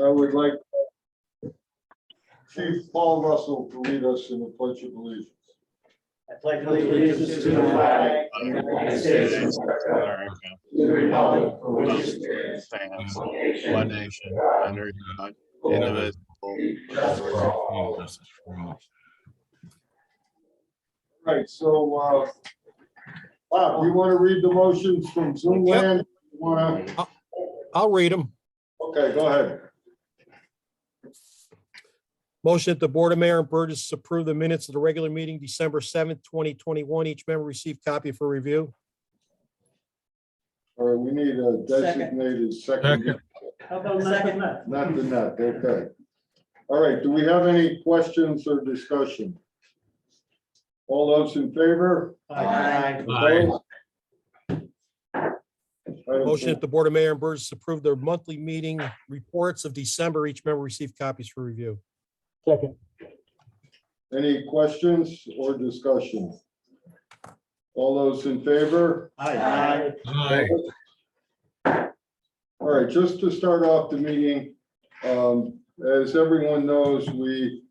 I would like Chief Paul Russell to lead us in the Pledge of Allegiance. I pledge allegiance to the flag of the United States of America, to the republic for which it stands, One nation, under God, indivisible, with liberty and justice for all. Right, so, Bob, you want to read the motions from Zoom land? You want to? I'll read them. Okay, go ahead. Motion that the Board of Mayor and Burgess approve the minutes of the regular meeting, December 7th, 2021. Each member received copy for review. All right, we need a designated second. Second. How about second that? Not the net, okay. All right, do we have any questions or discussion? All those in favor? Aye. Opposed? Motion that the Board of Mayor and Burgess approve their monthly meeting reports of December. Each member received copies for review. Second. Any questions or discussion? All those in favor? Aye. Aye. All right, just to start off the meeting, as everyone knows, we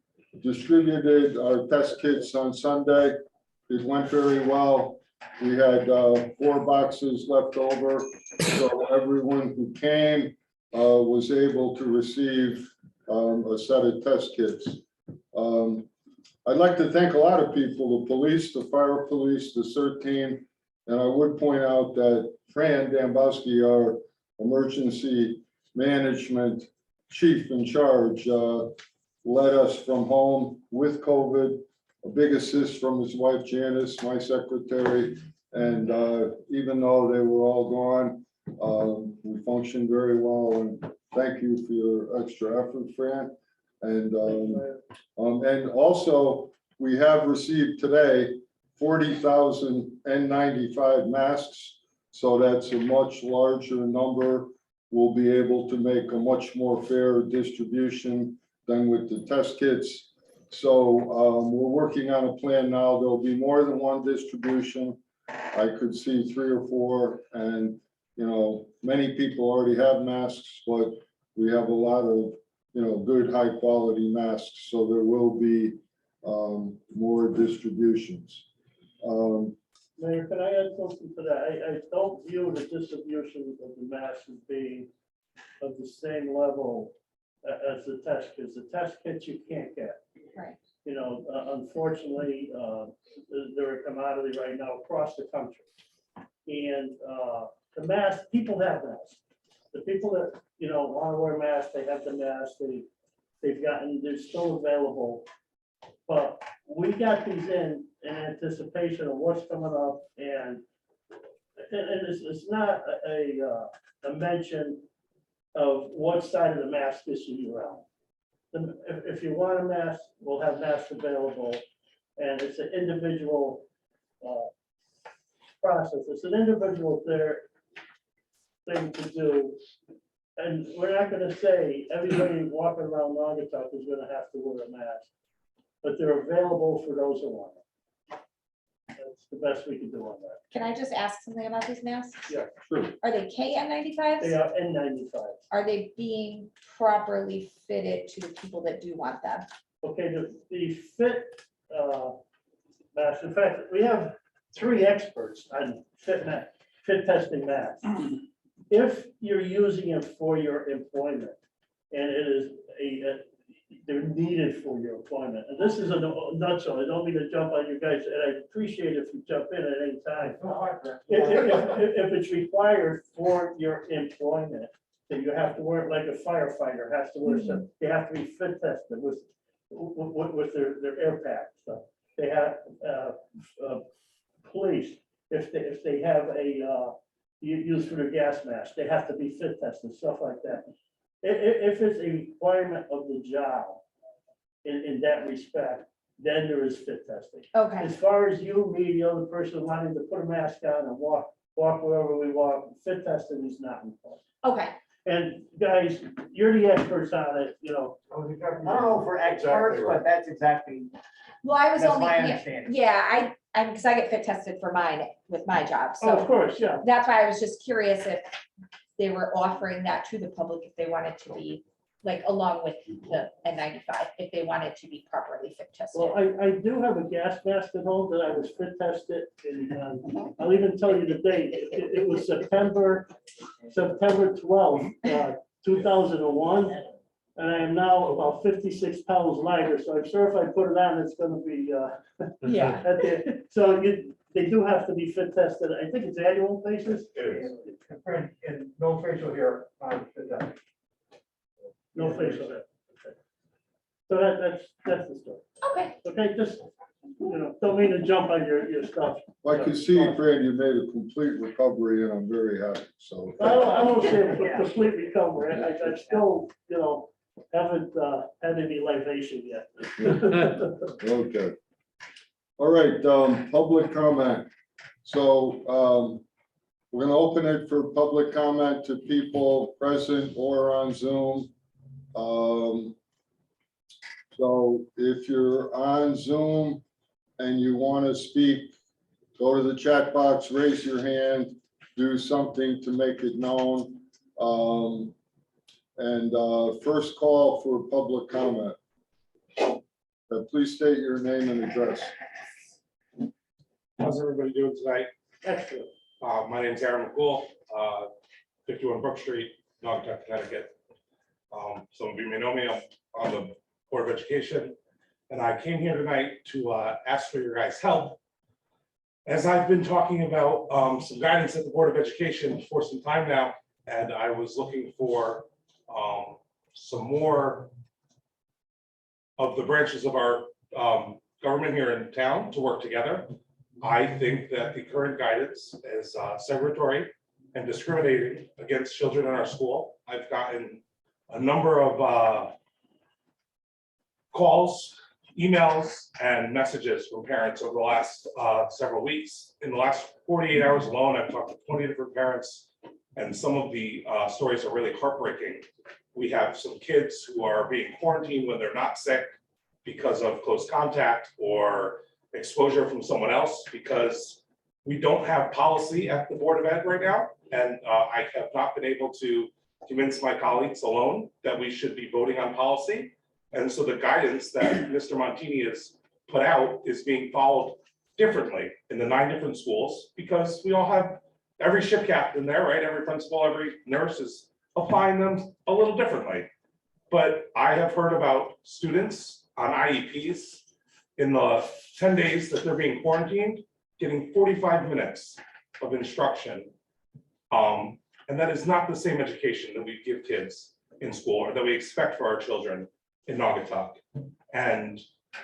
distributed our test kits on Sunday. It went very well. We had 4 boxes left over, so everyone who came was able to receive a set of test kits. I'd like to thank a lot of people, the police, the fire police, the CERT team, and I would point out that Fran Dambowski, our emergency management chief in charge, led us from home with COVID, a big assist from his wife Janice, my secretary, and even though they were all gone, we functioned very well, and thank you for your extra effort, Fran. And also we have received today 40,000 N95 masks, so that's a much larger number. We'll be able to make a much more fair distribution than with the test kits. So we're working on a plan now. There'll be more than one distribution. I could see 3 or 4, and you know, many people already have masks, but we have a lot of, you know, good high quality masks, so there will be more distributions. Mayor, can I add something to that? I don't view the distribution of the masks as being of the same level as the test kits. The test kits you can't get. Right. You know, unfortunately, they're a commodity right now across the country. And the masks, people have masks. The people that, you know, want to wear masks, they have the masks. They're still available. But we got these in anticipation of what's coming up, and it's not a mention of what side of the mask issue you're on. If you want a mask, we'll have masks available, and it's an individual process. It's an individual thing to do, and we're not going to say everybody walking around Naugatuck is going to have to wear a mask, but they're available for those who want it. That's the best we can do on that. Can I just ask something about these masks? Yeah, Sure. Are they KN95s? they are N95. Are they being properly fitted to the people that do want them? Okay, the fit mask, in fact, we have 3 experts on fit testing masks. If you're using it for your employment, and it is they're needed for your employment, and this is a nutshell, I don't mean to jump on you guys, and I appreciate if you jump in at any time. If it's required for your employment, then you have to wear it like a firefighter has to wear some, they have to be fit tested with their air pack stuff. They have police, if they have a used for their gas mask, they have to be fit tested, stuff like that. If it's a requirement of the job in that respect, then there is fit testing. Okay, As far as you, me, the other person wanting to put a mask on and walk wherever we walk, fit testing is not important. okay. And guys, you're the experts on it, you know. I don't know for experts, but that's exactly, Well, I was that's only, my understanding. yeah, because I get fit tested for mine with my job. Oh, of So course, yeah. that's why I was just curious if they were offering that to the public, if they wanted to be like along with the N95, if they wanted to be properly fit tested. Well, I do have a gas mask at home that I was fit tested, and I'll even tell you the date. It was September 12th, 2001. And I am now about 56 pounds lighter, so I'm sure if I put it on, it's gonna be, Yeah. so they do have to be fit tested. I think it's annual basis. And no facial hair on the No facial hair. Okay. So that's the story. Okay, Okay, just, don't mean to jump on your stuff. I can see, Fran, you made a complete recovery and I'm very happy, so. I don't say a complete recovery. I still, haven't had any libation yet. Okay. All right, public comment. So, we're gonna open it for public comment to people present or on Zoom. So if you're on Zoom and you want to speak, go to the chat box, raise your hand, do something to make it known. First call for public comment. Please state your name and address. How's everybody doing tonight? Excellent. My name's Aaron McCool, 51 Brook Street, Naugatuck, Connecticut. Some of you may know me, I'm on the Board of Education, and I came here tonight to ask for your guys' help. As I've been talking about some guidance at the Board of Education for some time now, and I was looking for some more of the branches of our government here in town to work together. I think that the current guidance is segregatory and discriminating against children in our school. I've gotten a number of calls, emails, and messages from parents over the last several weeks. In the last 48 hours alone, I've talked to 20 different parents, and some of the stories are really heartbreaking. We have some kids who are being quarantined when they're not sick because of close contact or exposure from someone else, because we don't have policy at the Board of Ed right now. And I have not been able to convince my colleagues alone that we should be voting on policy. And so the guidance that Mr. Montini has put out is being followed differently in the 9 different schools, because we all have every ship captain there, right? Every principal, every nurse is applying them a little differently. But I have heard about students on IEPs in the 10 days that they're being quarantined, getting 45 minutes of instruction. And that is not the same education that we give kids in school or that we expect for our children in Naugatuck. And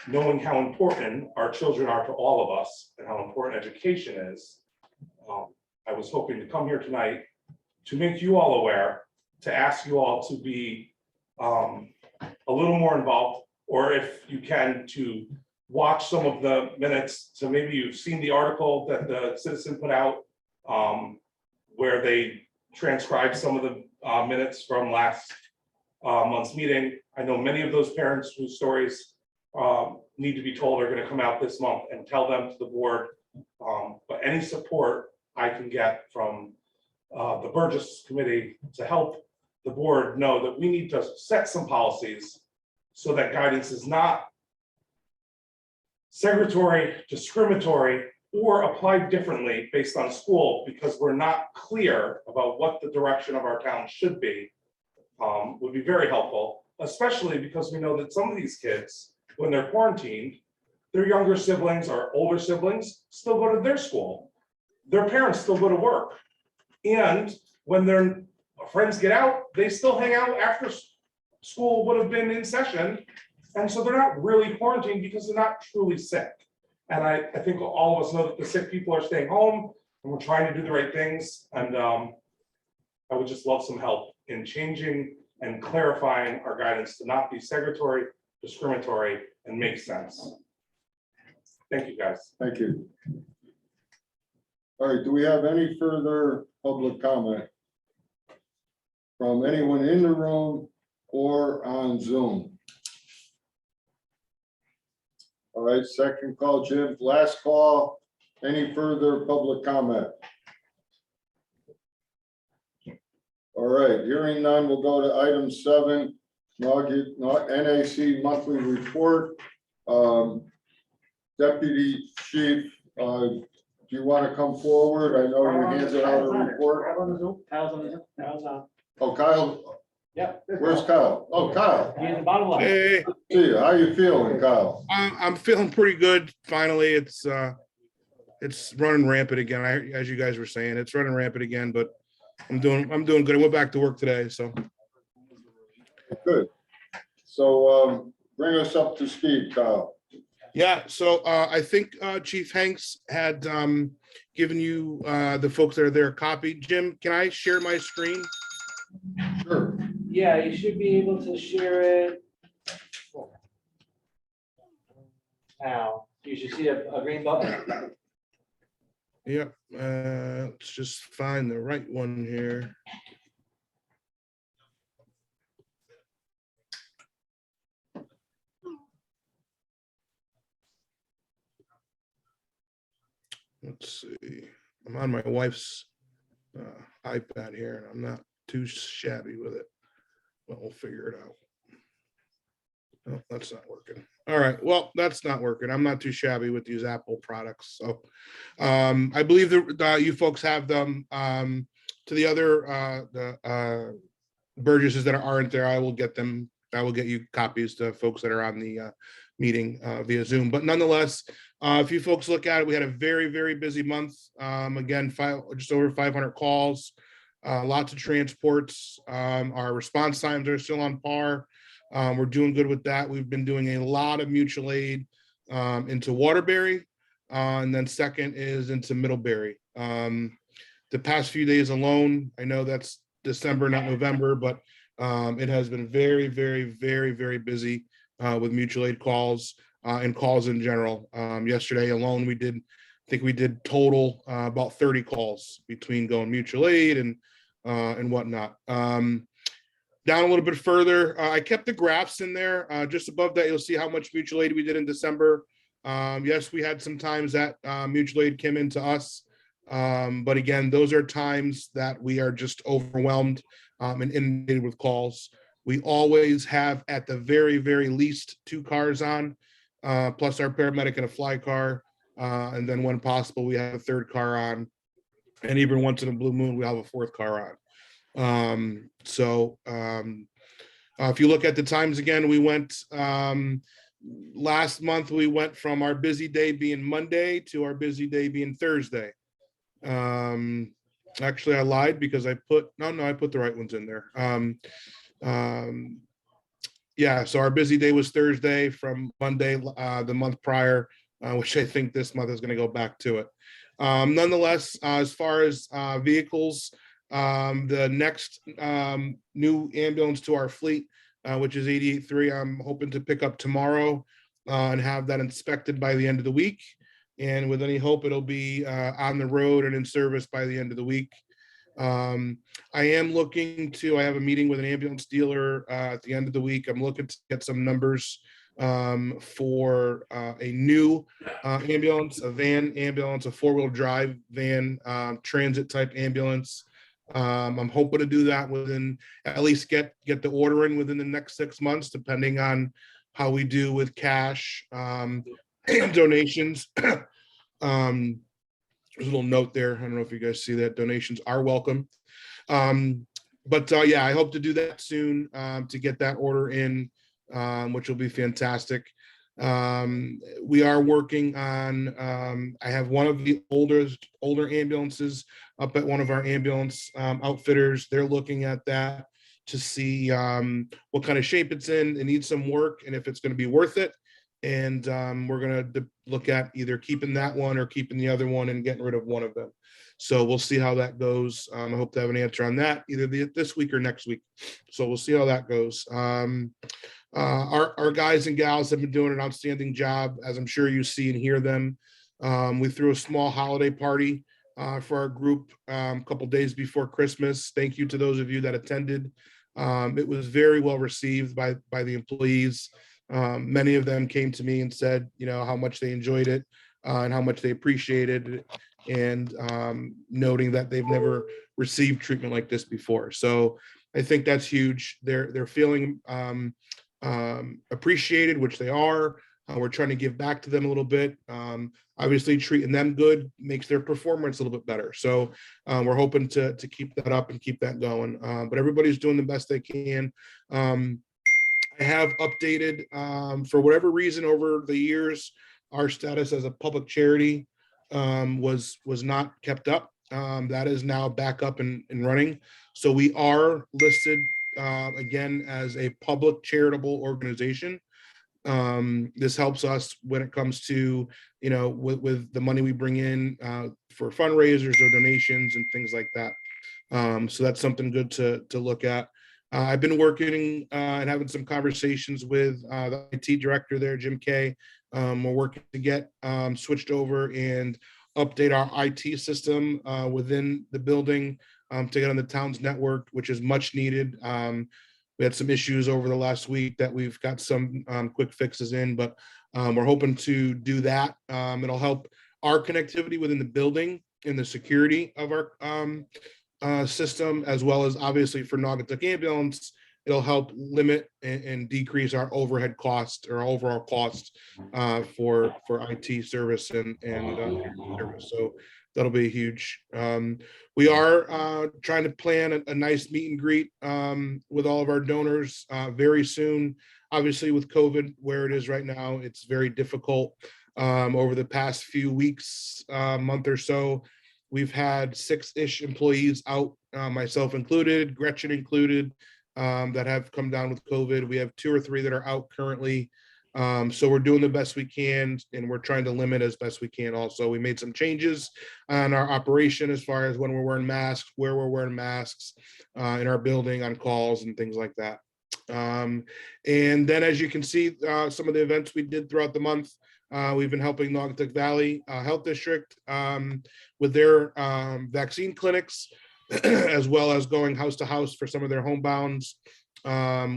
knowing how important our children are to all of us and how important education is, I was hoping to come here tonight to make you all aware, to ask you all to be a little more involved, or if you can, to watch some of the minutes. So maybe you've seen the article that the Citizen put out where they transcribed some of the minutes from last month's meeting. I know many of those parents whose stories need to be told are going to come out this month, and tell them to the board. But any support I can get from the Burgess committee to help the board know that we need to set some policies so that guidance is not segregatory, discriminatory, or applied differently based on school, because we're not clear about what the direction of our town should be, would be very helpful, especially because we know that some of these kids, when they're quarantined, their younger siblings or older siblings still go to their school. Their parents still go to work. And when their friends get out, they still hang out after school would have been in session. And so they're not really quarantined because they're not truly sick. And I think all of us know that the sick people are staying home, and we're trying to do the right things. And I would just love some help in changing and clarifying our guidance to not be segregatory, discriminatory, and make sense. Thank you, guys. Thank you. All right, do we have any further public comment from anyone in the room or on Zoom? All right, second call, Jim. Last call. Any further public comment? All right, hearing none, we'll go to item 7, NAC monthly report. Deputy Chief, do you want to come forward? I know you handed out a report. Kyle's on the Zoom. Kyle's on. Oh, Kyle, Yep. where's Kyle? Oh, Kyle, He's the bottom line. Hey, see you. How you feeling, Kyle? I'm feeling pretty good. Finally, it's running rampant again. As you guys were saying, it's running rampant again, but I'm doing good. I went back to work today, so. Good. So, bring us up to speed, Kyle. Yeah, so I think Chief Hanks had given you the folks that are there a copy. Jim, can I share my screen? Sure. Yeah, you should be able to share it. Now, you should see a green button. Yep, let's just find the right one here. Let's see, I'm on my wife's iPad here, and I'm not too shabby with it, but we'll figure it out. No, that's not working. All right, well, that's not working. I'm not too shabby with these Apple products. So I believe that you folks have them. To the other Burgesses that aren't there, I will get them. I will get you copies to folks that are on the meeting via Zoom. But nonetheless, if you folks look at it, we had a very, very busy month. Again, just over 500 calls, lots of transports. Our response times are still on par. We're doing good with that. We've been doing a lot of mutual aid into Waterbury, and then second is into Middlebury. The past few days alone, I know that's December, not November, but it has been very, very, very, very busy with mutual aid calls and calls in general. Yesterday alone, I think we did total about 30 calls between going mutual aid and whatnot. Down a little bit further, I kept the graphs in there. Just above that, you'll see how much mutual aid we did in December. Yes, we had some times that mutual aid came into us. But again, those are times that we are just overwhelmed and inundated with calls. We always have, at the very, very least, 2 cars on, plus our paramedic and a fly car. And then when possible, we have a 3rd car on. And even once in a blue moon, we have a 4th car on. If you look at the times again, we went last month, we went from our busy day being Monday to our busy day being Thursday. Actually, I lied because I put the right ones in there. Yeah, so our busy day was Thursday from Monday, the month prior, which I think this month is going to go back to it. Nonetheless, as far as vehicles, the next new ambulance to our fleet, which is 88.3, I'm hoping to pick up tomorrow and have that inspected by the end of the week. And with any hope, it'll be on the road and in service by the end of the week. I am looking to, I have a meeting with an ambulance dealer at the end of the week. I'm looking to get some numbers for a new ambulance, a van ambulance, a 4-wheel drive van, transit type ambulance. I'm hoping to do that within, at least get the order in within the next 6 months, depending on how we do with cash and donations. There's a little note there. I don't know if you guys see that. Donations are welcome. Yeah, I hope to do that soon to get that order in, which will be fantastic. We are working on, I have one of the older ambulances up at one of our ambulance outfitters. They're looking at that to see what kind of shape it's in. It needs some work and if it's going to be worth it. And we're going to look at either keeping that one or keeping the other one and getting rid of one of them. So we'll see how that goes. I hope to have an answer on that either this week or next week. So we'll see how that goes. Our guys and gals have been doing an outstanding job, as I'm sure you see and hear them. We threw a small holiday party for our group a couple days before Christmas. Thank you to those of you that attended. It was very well received by the employees. Many of them came to me and said, how much they enjoyed it and how much they appreciated it, and noting that they've never received treatment like this before. So I think that's huge. They're feeling appreciated, which they are. We're trying to give back to them a little bit. Obviously, treating them good makes their performance a little bit better. So we're hoping to keep that up and keep that going. But everybody's doing the best they can. I have updated, for whatever reason over the years, our status as a public charity was not kept up. That is now back up and running. So we are listed again as a public charitable organization. This helps us when it comes to, with the money we bring in for fundraisers or donations and things like that. So that's something good to look at. I've been working and having some conversations with the IT director there, Jim Kay. We're working to get switched over and update our IT system within the building to get on the town's network, which is much needed. We had some issues over the last week that we've got some quick fixes in, but we're hoping to do that. It'll help our connectivity within the building and the security of our system, as well as obviously for Naugatuck Ambulance, it'll help limit and decrease our overhead cost or overall cost for IT service and service. So that'll be huge. We are trying to plan a nice meet and greet with all of our donors very soon. Obviously, with COVID where it is right now, it's very difficult. Over the past few weeks, month or so, we've had 6-ish employees out, myself included, Gretchen included, that have come down with COVID. We have 2 or 3 that are out currently. So we're doing the best we can, and we're trying to limit as best we can. Also, we made some changes on our operation as far as when we're wearing masks, where we're wearing masks in our building, on calls and things like that. And then, as you can see, some of the events we did throughout the month, we've been helping Naugatuck Valley Health District with their vaccine clinics, as well as going house to house for some of their homebounds.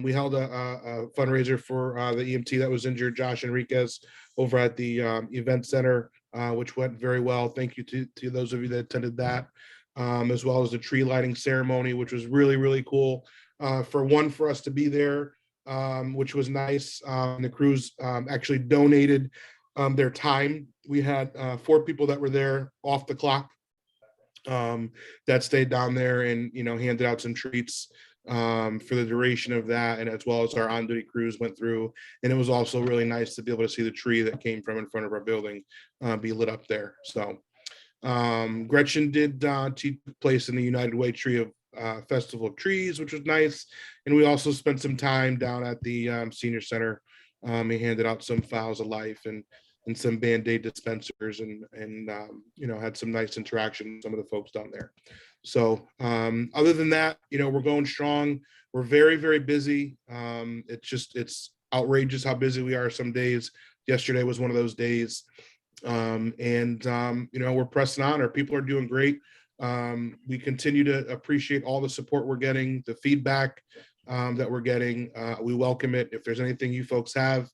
We held a fundraiser for the EMT that was injured, Josh Enriquez, over at the event center, which went very well. Thank you to those of you that attended that, as well as the tree lighting ceremony, which was really, really cool. For us to be there, which was nice. The crews actually donated their time. We had 4 people that were there off the clock that stayed down there and handed out some treats for the duration of that, and as well as our on-duty crews went through. And it was also really nice to be able to see the tree that came from in front of our building be lit up there. So Gretchen did take place in the United Way Tree of Festival of Trees, which was nice. And we also spent some time down at the senior center. He handed out some files of life and some Band-Aid dispensers and had some nice interaction with some of the folks down there. So other than that, we're going strong. We're very, very busy. It's outrageous how busy we are some days. Yesterday was one of those days. We're pressing on. Our people are doing great. We continue to appreciate all the support we're getting, the feedback that we're getting. We welcome it. If there's anything you folks have,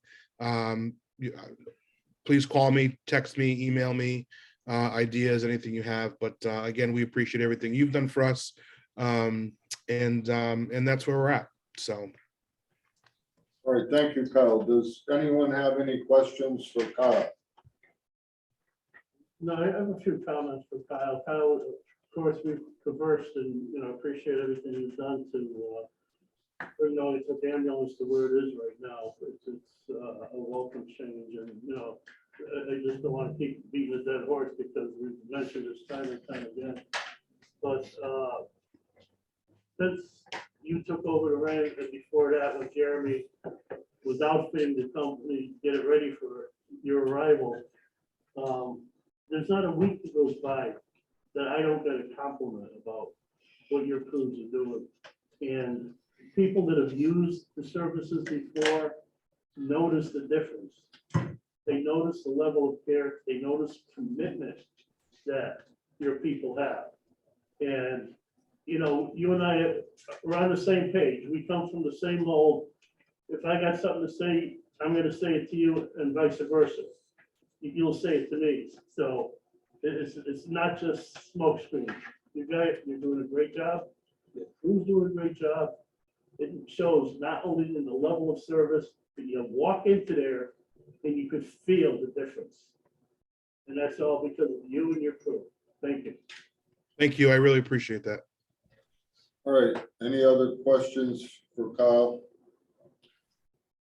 please call me, text me, email me, ideas, anything you have. But again, we appreciate everything you've done for us. And that's where we're at. So. All right, thank you, Kyle. Does anyone have any questions for Kyle? No, I have a few comments for Kyle. Kyle, of course, we've conversed and, appreciate everything you've done to bring Naugatuck Ambulance to where it is right now. It's a welcome change, and, I just don't want to keep beating a dead horse because we've mentioned this time and time again. But since you took over the reins, and before that, when Jeremy was outfitting the company, get it ready for your arrival, there's not a week that goes by that I don't get a compliment about what your crews are doing. And people that have used the services before notice the difference. They notice the level of care, they notice commitment that your people have. And, you and I are on the same page. We come from the same mold. If I got something to say, I'm going to say it to you and vice versa. You'll say it to me. So it's not just smoke screen. You're doing a great job. The crew's doing a great job. It shows not only in the level of service, but you walk into there and you could feel the difference. And that's all because of you and your crew. Thank you. Thank you. I really appreciate that. All right, any other questions for Kyle?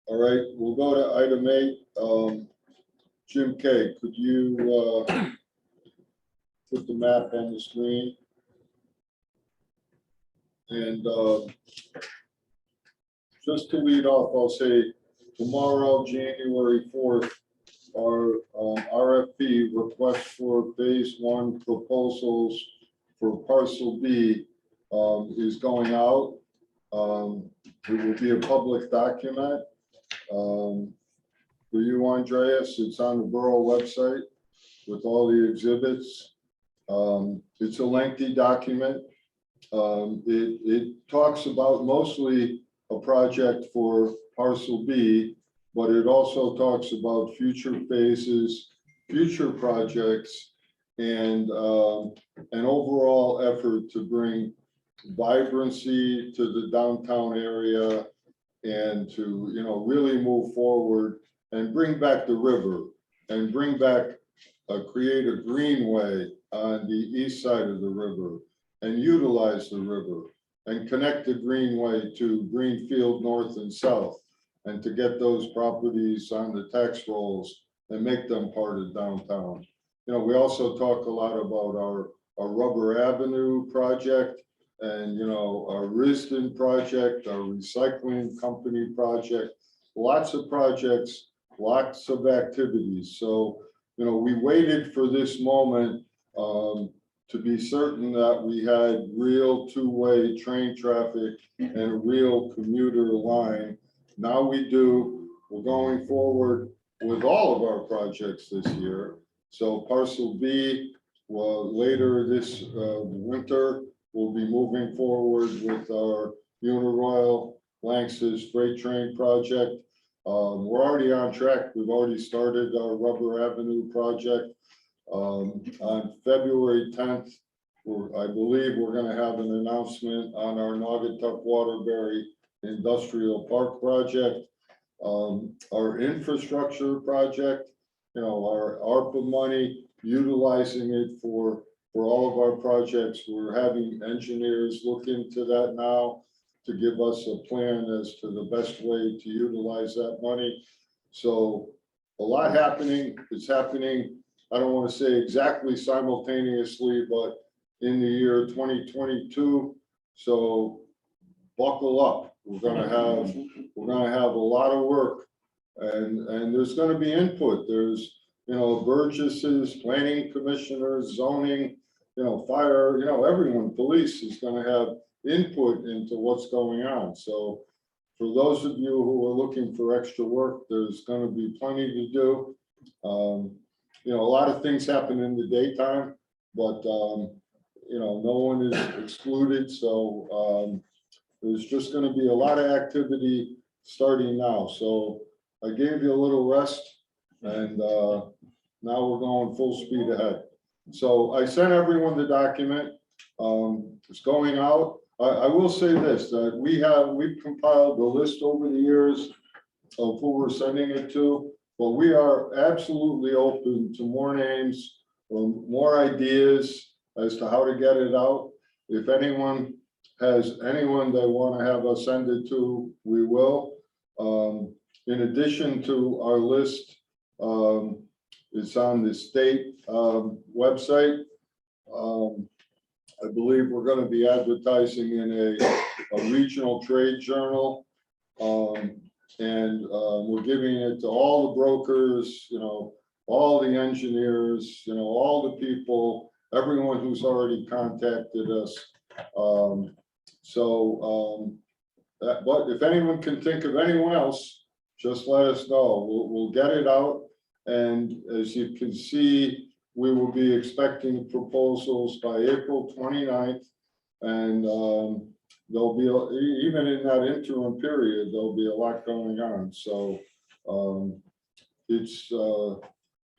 All right, we'll go to item 8. Jim K, could you put the map on the screen? And just to lead off, I'll say tomorrow, January 4th, our RFP, request for phase 1 proposals for parcel B is going out. It will be a public document. For you, Andreas, it's on the borough website with all the exhibits. It's a lengthy document. It talks about mostly a project for parcel B, but it also talks about future phases, future projects, and an overall effort to bring vibrancy to the downtown area and to, really move forward and bring back the river and bring back, create a greenway on the east side of the river and utilize the river and connect the greenway to Greenfield North and South and to get those properties on the tax rolls and make them part of downtown. We also talk a lot about our Rubber Avenue project and, our Risden project, our recycling company project, lots of projects, lots of activities. So, we waited for this moment to be certain that we had real two-way train traffic and a real commuter line. Now we do. We're going forward with all of our projects this year. So parcel B, well, later this winter, we'll be moving forward with our Uniroyal Lanxess freight train project. We're already on track. We've already started our Rubber Avenue project. On February 10th, I believe we're going to have an announcement on our Naugatuck Waterbury Industrial Park project. Our infrastructure project, our ARPA money, utilizing it for all of our projects. We're having engineers look into that now to give us a plan as to the best way to utilize that money. So a lot happening. It's happening, I don't want to say exactly simultaneously, but in the year 2022. So buckle up. We're gonna have a lot of work, and there's gonna be input. There's, Burgess's, planning commissioners, zoning, fire, everyone, police is gonna have input into what's going on. So for those of you who are looking for extra work, there's gonna be plenty to do. A lot of things happen in the daytime, but no one is excluded. So there's just going to be a lot of activity starting now. So I gave you a little rest, and now we're going full speed ahead. So I sent everyone the document. It's going out. I will say this, that we've compiled a list over the years of who we're sending it to, but we are absolutely open to more names or more ideas as to how to get it out. If anyone has anyone they want to have us send it to, we will. In addition to our list, it's on the state website. I believe we're going to be advertising in a regional trade journal. And we're giving it to all the brokers, all the engineers, all the people, everyone who's already contacted us. But if anyone can think of anyone else, just let us know. We'll get it out. And as you can see, we will be expecting proposals by April 29th. And there'll be, even in that interim period, there'll be a lot going on. So it's,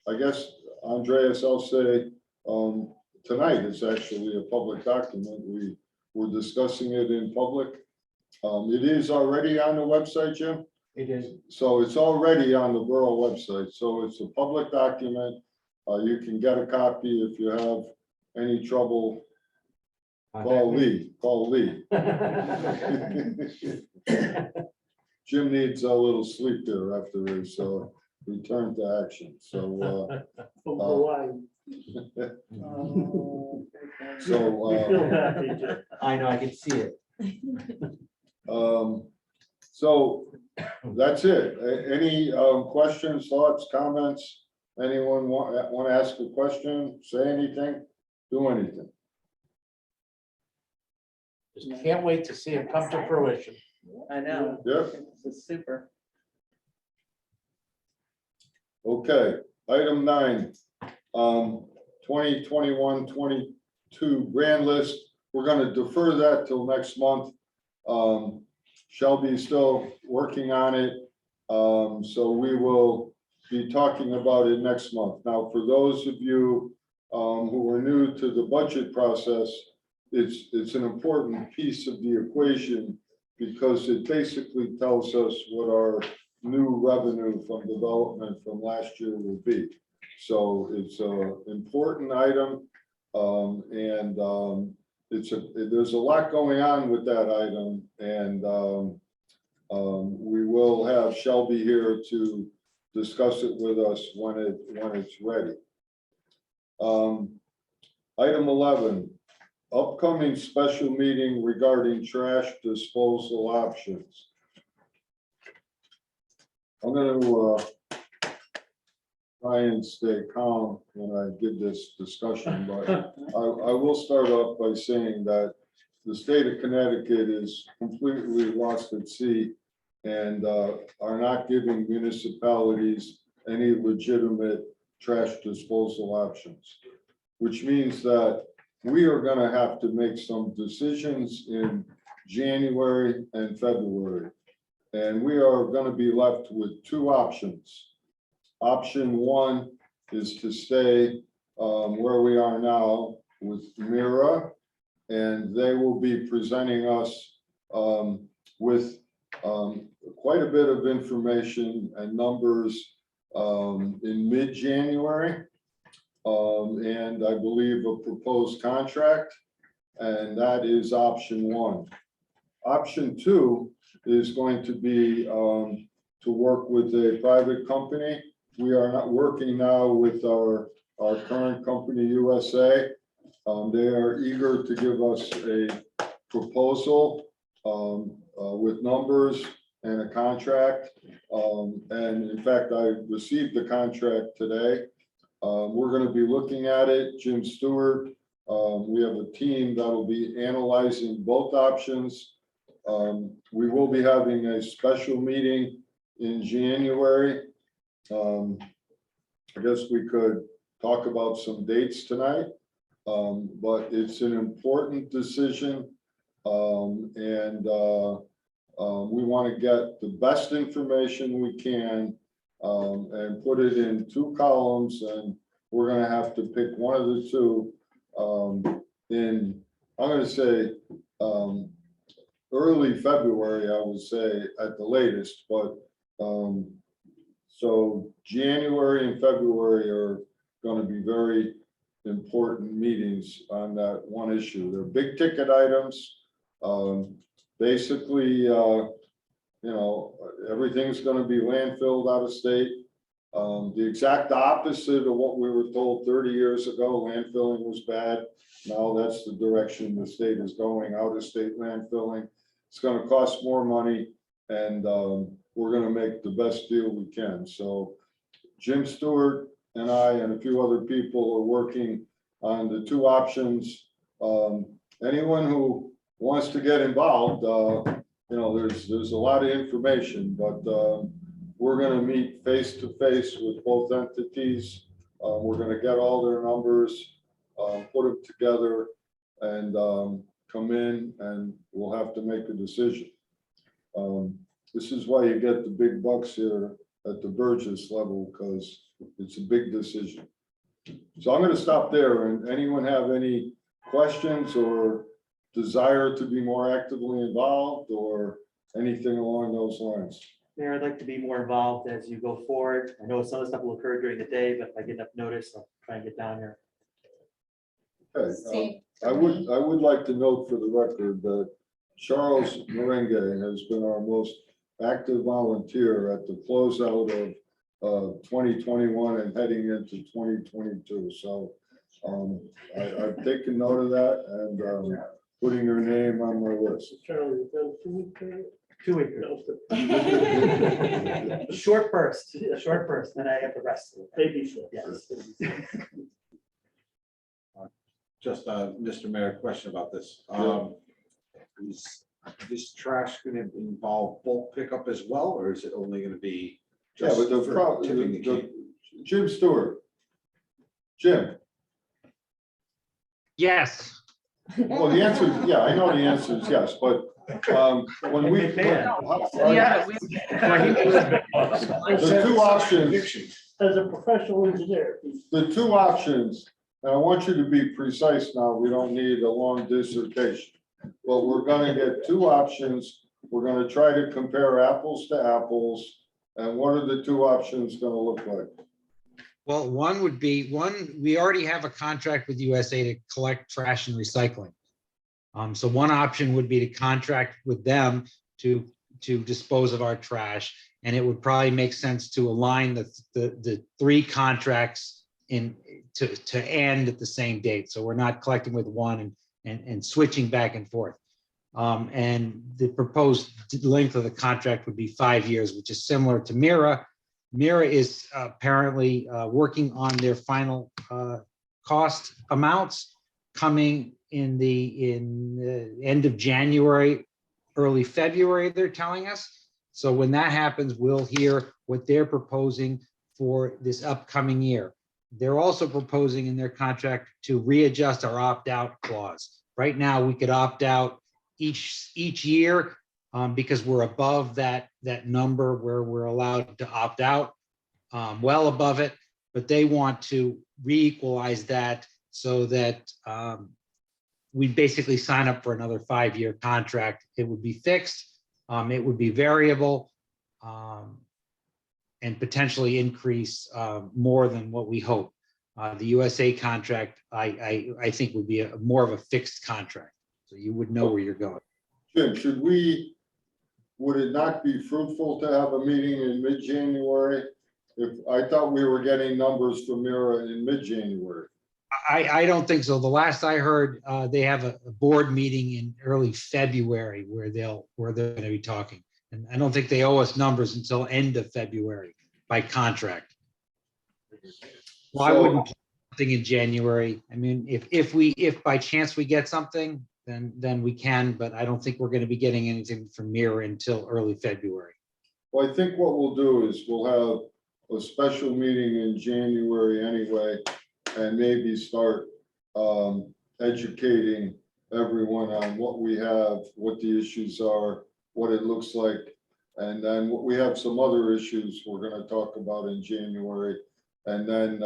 I guess, Andreas, I'll say, tonight is actually a public document. we're discussing it in public. It is already on the website, Jim. It is. So it's already on the borough website, so it's a public document. You can get a copy if you have any trouble. Call Lee. Jim needs a little sleep there after his return to action, so. From Hawaii. So, We feel happy, Jim. I know, I can see it. So that's it. Any questions, thoughts, comments? Anyone want to ask a question, say anything, do anything? Just can't wait to see it come to fruition. I know. Yep. This is super. Okay, item 9, 2021-22 grand list. We're going to defer that till next month. Shelby's still working on it. So we will be talking about it next month. Now, for those of you who are new to the budget process, it's an important piece of the equation because it basically tells us what our new revenue from development from last year will be. So it's an important item, and there's a lot going on with that item, and we will have Shelby here to discuss it with us when it's ready. Item 11, upcoming special meeting regarding trash disposal options. I'm going to try and stay calm when I give this discussion, but I will start off by saying that the state of Connecticut is completely lost at sea and are not giving municipalities any legitimate trash disposal options, which means that we are going to have to make some decisions in January and February. And we are going to be left with 2 options. Option 1 is to stay where we are now with Mira, and they will be presenting us with quite a bit of information and numbers in mid-January, and I believe a proposed contract, and that is option 1. Option 2 is going to be to work with a private company. We are not working now with our current company, USA. They are eager to give us a proposal with numbers and a contract. And in fact, I received the contract today. We're going to be looking at it. Jim Stewart, we have a team that will be analyzing both options. We will be having a special meeting in January. I guess we could talk about some dates tonight, but it's an important decision, and we want to get the best information we can and put it in 2 columns, and we're going to have to pick one of the 2 in, I'm going to say, early February, I would say at the latest, but so January and February are going to be very important meetings on that one issue. They're big ticket items. Basically, everything's going to be landfilled out of state. The exact opposite of what we were told 30 years ago, landfilling was bad. Now that's the direction the state is going, out of state landfilling. It's going to cost more money, and we're going to make the best deal we can. So Jim Stewart and I and a few other people are working on the 2 options. Anyone who wants to get involved, there's a lot of information, but we're going to meet face to face with both entities. We're going to get all their numbers, put them together, and come in, and we'll have to make a decision. This is why you get the big bucks here at the Burgess level, because it's a big decision. So I'm going to stop there, and anyone have any questions or desire to be more actively involved or anything along those lines? Mayor, I'd like to be more involved as you go forward. I know some of the stuff will occur during the day, but if I get enough notice, I'll try and get down there. Okay, Same I for would, me. I would like to note for the record that Charles Merengue has been our most active volunteer at the closeout of 2021 and heading into 2022. So I've taken note of that and putting your name on my list. Charlie, is that a 2-week period? 2 weeks. No, Short burst, then I have the rest of it. Baby steps. Yes. Just, Mr. Mayor, question about this. Is this trash gonna involve bulk pickup as well, or is it only gonna be? Yeah, just but the for problem, tipping the cap? Jim Stewart. Jim, Yes. well, the answer, yeah, I know the answer is yes, but when we. Yeah. The two options, As a professional engineer, the two options, and I want you to be precise now, we don't need a long dissertation. But we're gonna get two options, we're gonna try to compare apples to apples, and what are the two options gonna look like? Well, one would be, we already have a contract with USA to collect trash and recycling. So one option would be to contract with them to dispose of our trash. And it would probably make sense to align the three contracts to end at the same date. So we're not collecting with one and switching back and forth. And the proposed length of the contract would be 5 years, which is similar to Mira. Mira is apparently working on their final cost amounts coming in the end of January, early February, they're telling us. So when that happens, we'll hear what they're proposing for this upcoming year. They're also proposing in their contract to readjust our opt-out clause. Right now, we could opt out each year because we're above that number where we're allowed to opt out, well above it. But they want to re-equalize that so that we basically sign up for another 5-year contract. It would be fixed, it would be variable, and potentially increase more than what we hope. The USA contract, I think would be more of a fixed contract. So you would know where you're going. Jim, would it not be fruitful to have a meeting in mid-January? If I thought we were getting numbers from Mira in mid-January. I don't think so. The last I heard, they have a board meeting in early February where they're going to be talking. And I don't think they owe us numbers until end of February by contract. Well, I wouldn't plan something in January. I mean, if by chance we get something, then we can, but I don't think we're going to be getting anything from Mira until early February. Well, I think what we'll do is we'll have a special meeting in January anyway, and maybe start educating everyone on what we have, what the issues are, what it looks like. And then we have some other issues we're going to talk about in January. And then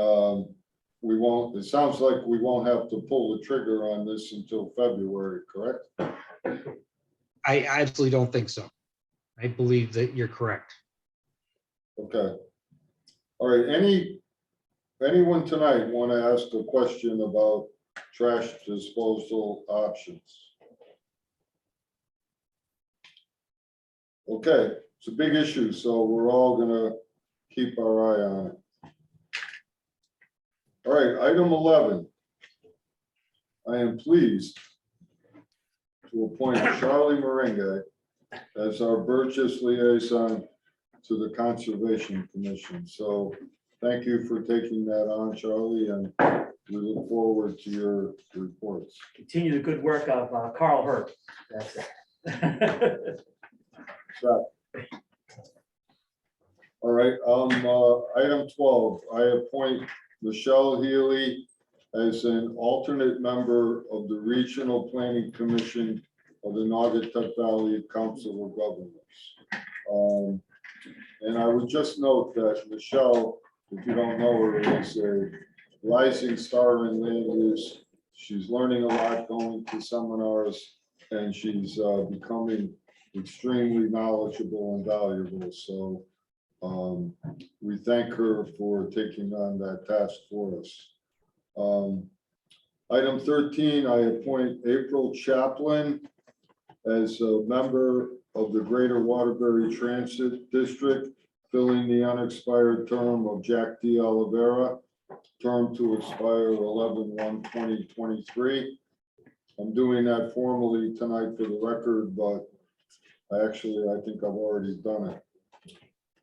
it sounds like we won't have to pull the trigger on this until February, correct? I absolutely don't think so. I believe that you're correct. Okay. All right, anyone tonight want to ask a question about trash disposal options? Okay, it's a big issue, so we're all gonna keep our eye on it. All right, item 11. I am pleased to appoint Charlie Merengue as our Burgess liaison to the Conservation Commission. So thank you for taking that on, Charlie, and we look forward to your reports. Continue the good work of Carl Hurt. That's it. All right, item 12, I appoint Michelle Healy as an alternate member of the Regional Planning Commission of the Naugatuck Valley Council of Governments. And I would just note that Michelle, if you don't know her, is a rising star in land use. She's learning a lot, going to seminars, and she's becoming extremely knowledgeable and valuable. So we thank her for taking on that task for us. Item 13, I appoint April Chaplin as a member of the Greater Waterbury Transit District, filling the unexpired term of Jack D. Oliveira, term to expire 11/1/2023. I'm doing that formally tonight for the record, but I think I've already done it.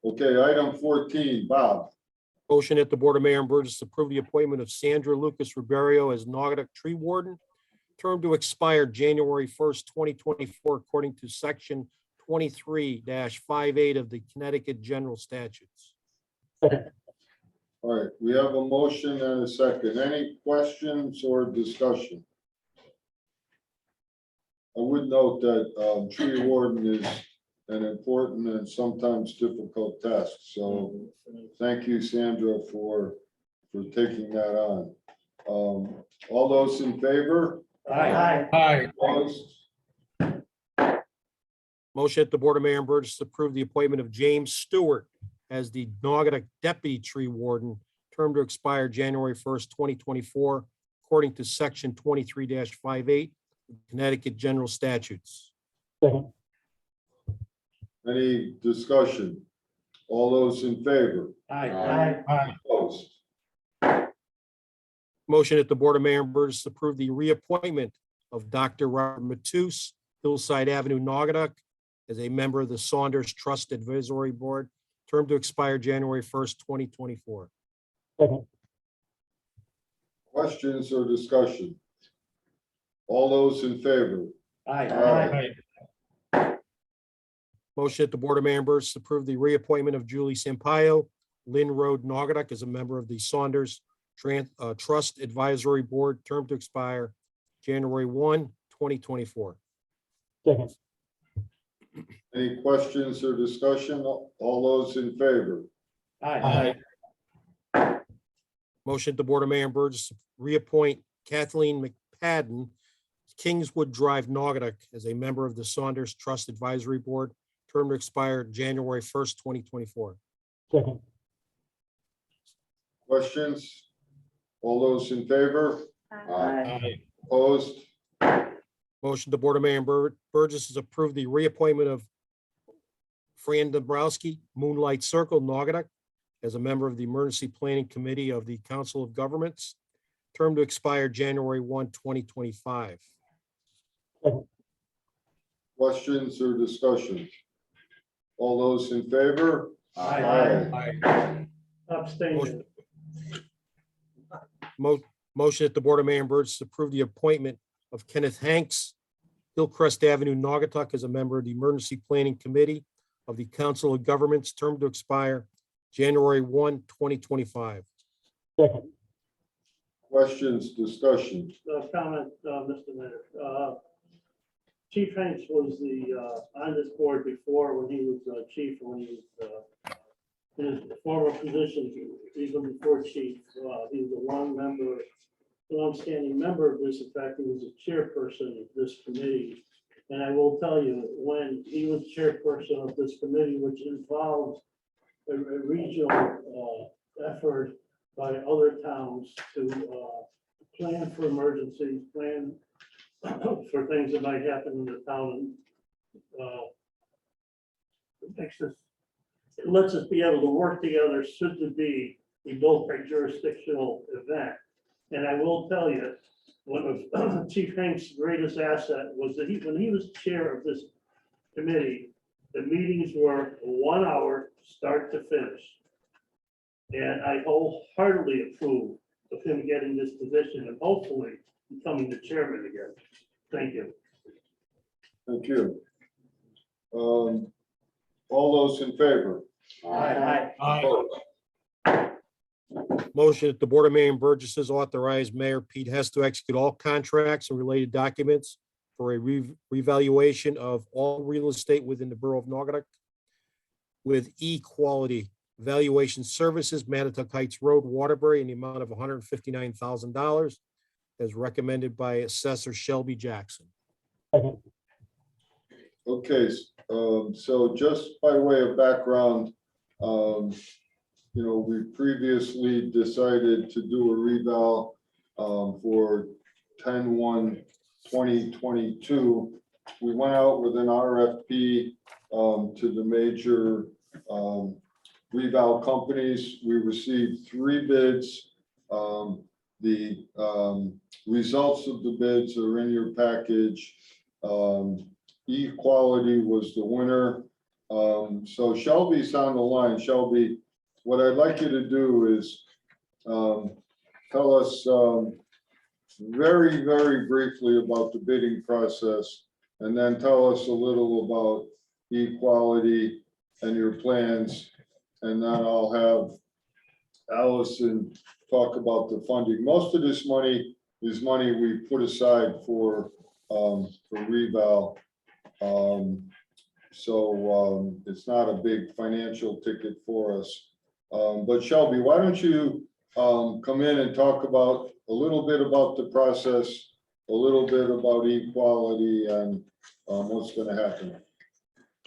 Okay, item 14, Bob. Motion that the Board of Mayor and Burgess approve the appointment of Sandra Lucas Ribeiro as Naugatuck Tree Warden, term to expire January 1st, 2024, according to section 23-58 of the Connecticut General Statutes. All right, we have a motion and a second. Any questions or discussion? I would note that tree warden is an important and sometimes difficult task. So thank you, Sandra, for taking that on. All those in favor? Aye. Opposed? Motion that the Board of Mayor and Burgess approve the appointment of James Stewart as the Naugatuck Deputy Tree Warden, term to expire January 1st, 2024, according to section 23-58 Connecticut General Statutes. Any discussion? All those in favor? Aye. Opposed? Motion that the Board of Mayor and Burgess approve the reappointment of Dr. Robert Matus, Hillside Avenue, Naugatuck, as a member of the Saunders Trust Advisory Board, term to expire January 1st, 2024. Questions or discussion? All those in favor? Aye. Motion that the Board of Mayor and Burgess approve the reappointment of Julie Sampaio, Lynn Road, Naugatuck, as a member of the Saunders Trust Advisory Board, term to expire January 1, 2024. Any questions or discussion? All those in favor? Aye. Motion that the Board of Mayor and Burgess reappoint Kathleen McPadden, Kingswood Drive, Naugatuck, as a member of the Saunders Trust Advisory Board, term to expire January 1st, 2024. Questions? All those in favor? Aye. Opposed? Motion the Board of Mayor and Burgess has approved the reappointment of Fran Dombrowski, Moonlight Circle, Naugatuck, as a member of the Emergency Planning Committee of the Council of Governments, term to expire January 1, 2025. Questions or discussion? All those in favor? Aye. Abstain. Motion that the Board of Mayor and Burgess approve the appointment of Kenneth Hanks, Hillcrest Avenue, Naugatuck, as a member of the Emergency Planning Committee of the Council of Governments, term to expire January 1, 2025. Questions, discussion? Comment, Mr. Mayor. Chief Hanks was on this board before when he was chief, when he was in his former position, even before chief. He was a long-standing member of this. In fact, he was a chairperson of this committee. And I will tell you, when he was chairperson of this committee, which involved a regional effort by other towns to plan for emergencies, plan for things that might happen in the town. It lets us be able to work together should it be a multi-jurisdictional event. And I will tell you, one of Chief Hanks' greatest asset was that when he was chair of this committee, the meetings were 1 hour, start to finish. And I wholeheartedly approve of him getting this position and hopefully becoming the chairman again. Thank you. Thank you. All those in favor? Aye. Opposed? Motion that the Board of Mayor and Burgesses authorize Mayor Pete Hess to execute all contracts and related documents for a revaluation of all real estate within the Borough of Naugatuck with E-Quality Valuation Services, Manatuck Heights Road, Waterbury, in the amount of $159,000. as recommended by Assessor Shelby Jackson. Okay, so just by way of background, we previously decided to do a reval for 10/1/2022. We went out with an RFP to the major reval companies. We received 3 bids. The results of the bids are in your package. E-Quality was the winner. So Shelby's on the line. Shelby, what I'd like you to do is tell us very, very briefly about the bidding process, and then tell us a little about E-Quality and your plans. And then I'll have Allison talk about the funding. Most of this money is money we put aside for reval. So it's not a big financial ticket for us. But Shelby, why don't you come in and talk about a little bit about the process, a little bit about E-Quality, and what's going to happen.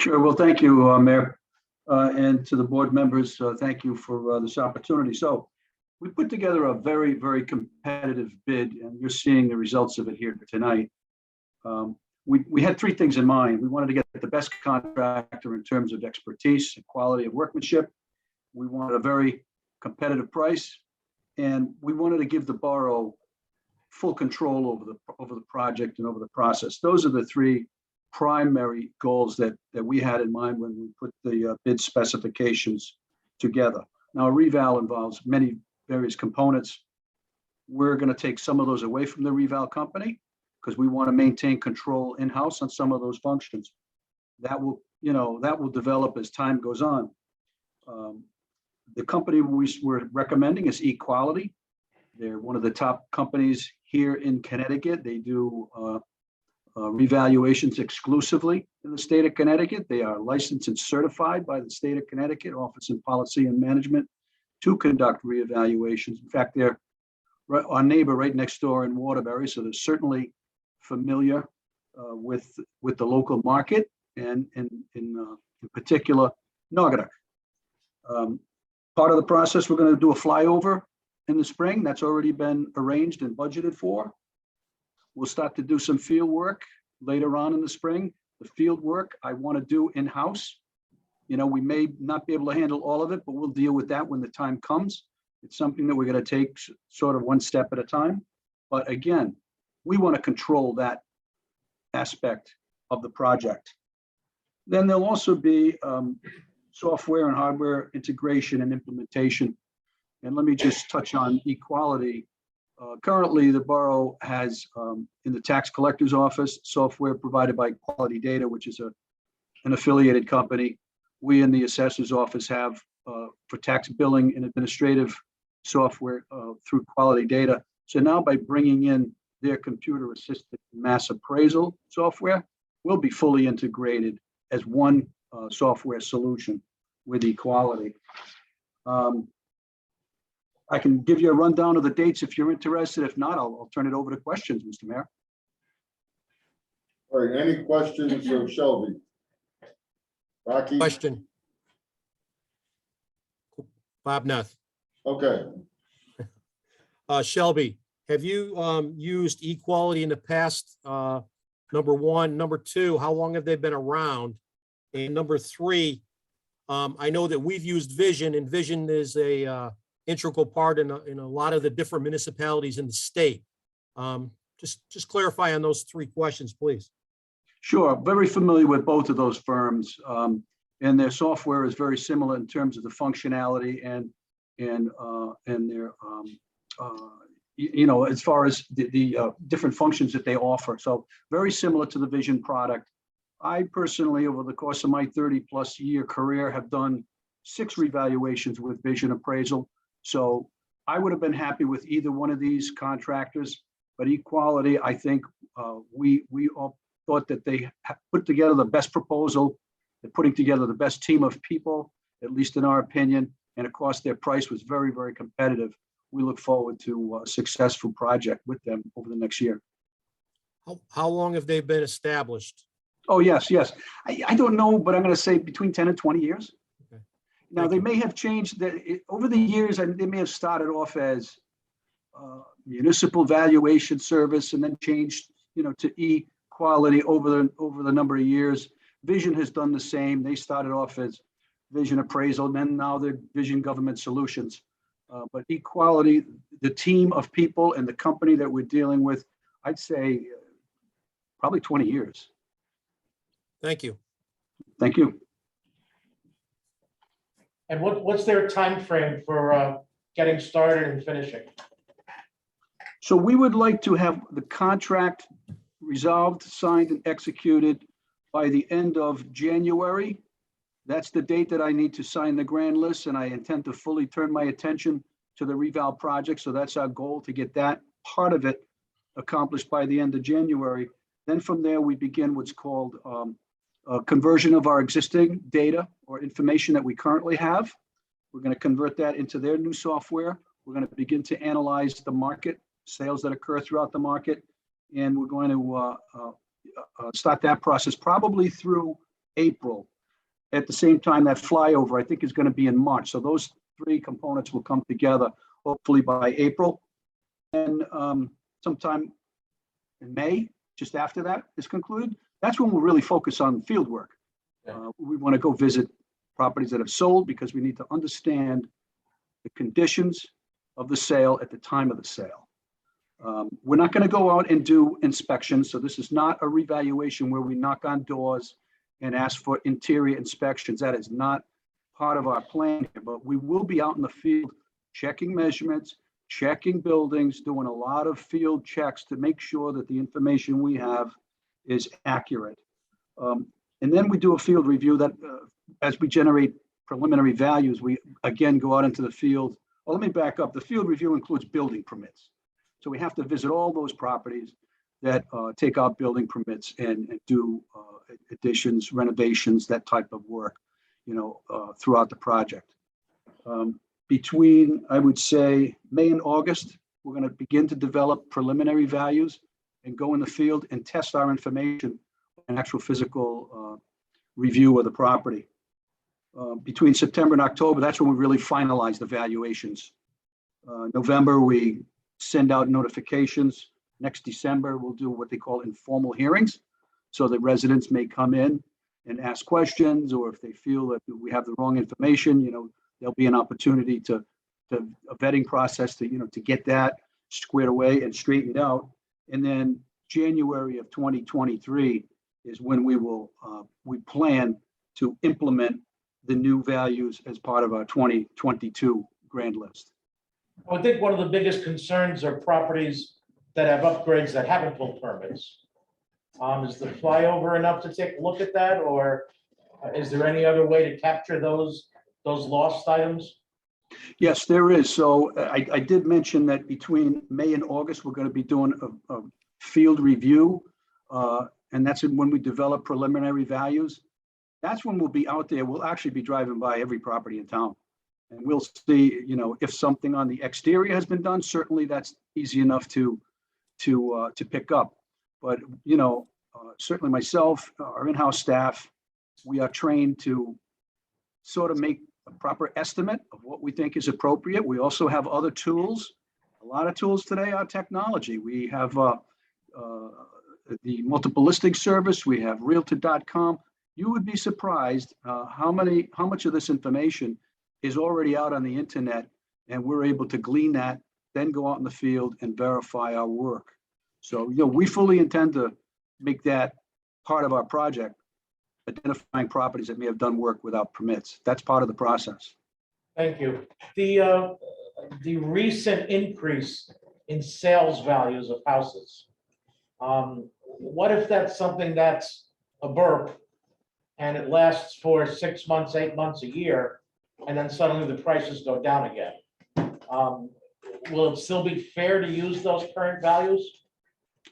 Sure. Well, thank you, Mayor. And to the board members, thank you for this opportunity. So we put together a very, very competitive bid, and you're seeing the results of it here tonight. We had 3 things in mind. We wanted to get the best contractor in terms of expertise and quality of workmanship. We wanted a very competitive price, and we wanted to give the borough full control over the project and over the process. Those are the 3 primary goals that we had in mind when we put the bid specifications together. Now, a reval involves many various components. We're going to take some of those away from the reval company because we want to maintain control in-house on some of those functions. That will develop as time goes on. The company we're recommending is E-Quality. They're one of the top companies here in Connecticut. They do revaluations exclusively in the state of Connecticut. They are licensed and certified by the state of Connecticut Office of Policy and Management to conduct reevaluations. In fact, they're our neighbor right next door in Waterbury, so they're certainly familiar with the local market and in particular Naugatuck. Part of the process, we're going to do a flyover in the spring. That's already been arranged and budgeted for. We'll start to do some field work later on in the spring. The field work I want to do in-house. We may not be able to handle all of it, but we'll deal with that when the time comes. It's something that we're going to take sort of one step at a time. But again, we want to control that aspect of the project. Then there'll also be software and hardware integration and implementation. And let me just touch on E-Quality. Currently, the borough has in the tax collector's office software provided by Quality Data, which is an affiliated company. We in the assessor's office have for tax billing and administrative software through Quality Data. So now by bringing in their computer-assisted mass appraisal software, we'll be fully integrated as one software solution with E-Quality. I can give you a rundown of the dates if you're interested. If not, I'll turn it over to questions, Mr. Mayor. All right, any questions of Shelby? Rocky? Question. Bob Nuth. Okay. Shelby, have you used E-Quality in the past? Number 1. Number 2, how long have they been around? And number 3, I know that we've used Vision, and Vision is a integral part in a lot of the different municipalities in the state. Just clarify on those 3 questions, please. Sure, very familiar with both of those firms, and their software is very similar in terms of the functionality and their as far as the different functions that they offer. So very similar to the Vision product. I personally, over the course of my 30+ year career, have done 6 revaluations with Vision Appraisal. So I would have been happy with either one of these contractors, but E-Quality, I think we all thought that they put together the best proposal. They're putting together the best team of people, at least in our opinion. And of course, their price was very, very competitive. we look forward to a successful project with them over the next year. How long have they been established? Oh, yes, yes. I don't know, but I'm going to say between 10 and 20 years. Okay. Now, Thank they you. may have changed over the years, and they may have started off as municipal valuation service and then changed, to e-quality over the number of years. Vision has done the same. They started off as Vision Appraisal, and then now they're Vision Government Solutions. But equality, the team of people and the company that we're dealing with, I'd say probably 20 years. Thank you. Thank you. And what's their time frame for getting started and finishing? So we would like to have the contract resolved, signed, and executed by the end of January. That's the date that I need to sign the grand list, and I intend to fully turn my attention to the reval project. So that's our goal, to get that part of it accomplished by the end of January. Then from there, we begin what's called a conversion of our existing data or information that we currently have. We're going to convert that into their new software. We're going to begin to analyze the market, sales that occur throughout the market, and we're going to start that process probably through April. At the same time, that flyover, I think, is going to be in March. So those three components will come together hopefully by April. And sometime in May, just after that is concluded, that's when we'll really focus on field work. We want to go visit properties that have sold because we need to understand the conditions of the sale at the time of the sale. We're not going to go out and do inspections. So this is not a revaluation where we knock on doors and ask for interior inspections. That is not part of our plan here, but we will be out in the field checking measurements, checking buildings, doing a lot of field checks to make sure that the information we have is accurate. And then we do a field review that as we generate preliminary values, we again go out into the field. Well, let me back up. The field review includes building permits. So we have to visit all those properties that take out building permits and do additions, renovations, that type of work, throughout the project. Between, I would say, May and August, we're going to begin to develop preliminary values and go in the field and test our information, an actual physical review of the property. Between September and October, that's when we really finalize the valuations. November, we send out notifications. Next December, we'll do what they call informal hearings. So that residents may come in and ask questions, or if they feel that we have the wrong information, there'll be an opportunity to a vetting process to get that squared away and straightened out. And then January of 2023 is when we plan to implement the new values as part of our 2022 grand list. I would think one of the biggest concerns are properties that have upgrades that haven't pulled permits. Is the flyover enough to take a look at that, or is there any other way to capture those lost items? Yes, there is. So I did mention that between May and August, we're going to be doing a field review. And that's when we develop preliminary values. That's when we'll be out there. We'll actually be driving by every property in town. And we'll see, if something on the exterior has been done. Certainly that's easy enough to pick up. But, certainly myself, our in-house staff, we are trained to sort of make a proper estimate of what we think is appropriate. We also have other tools. A lot of tools today are technology. We have the multiple listing service. We have realtor.com. You would be surprised how much of this information is already out on the internet, and we're able to glean that, then go out in the field and verify our work. So, we fully intend to make that part of our project, identifying properties that may have done work without permits. That's part of the process. Thank you. The recent increase in sales values of houses. What if that's something that's a burp and it lasts for 6 months, 8 months, a year, and then suddenly the prices go down again? Will it still be fair to use those current values?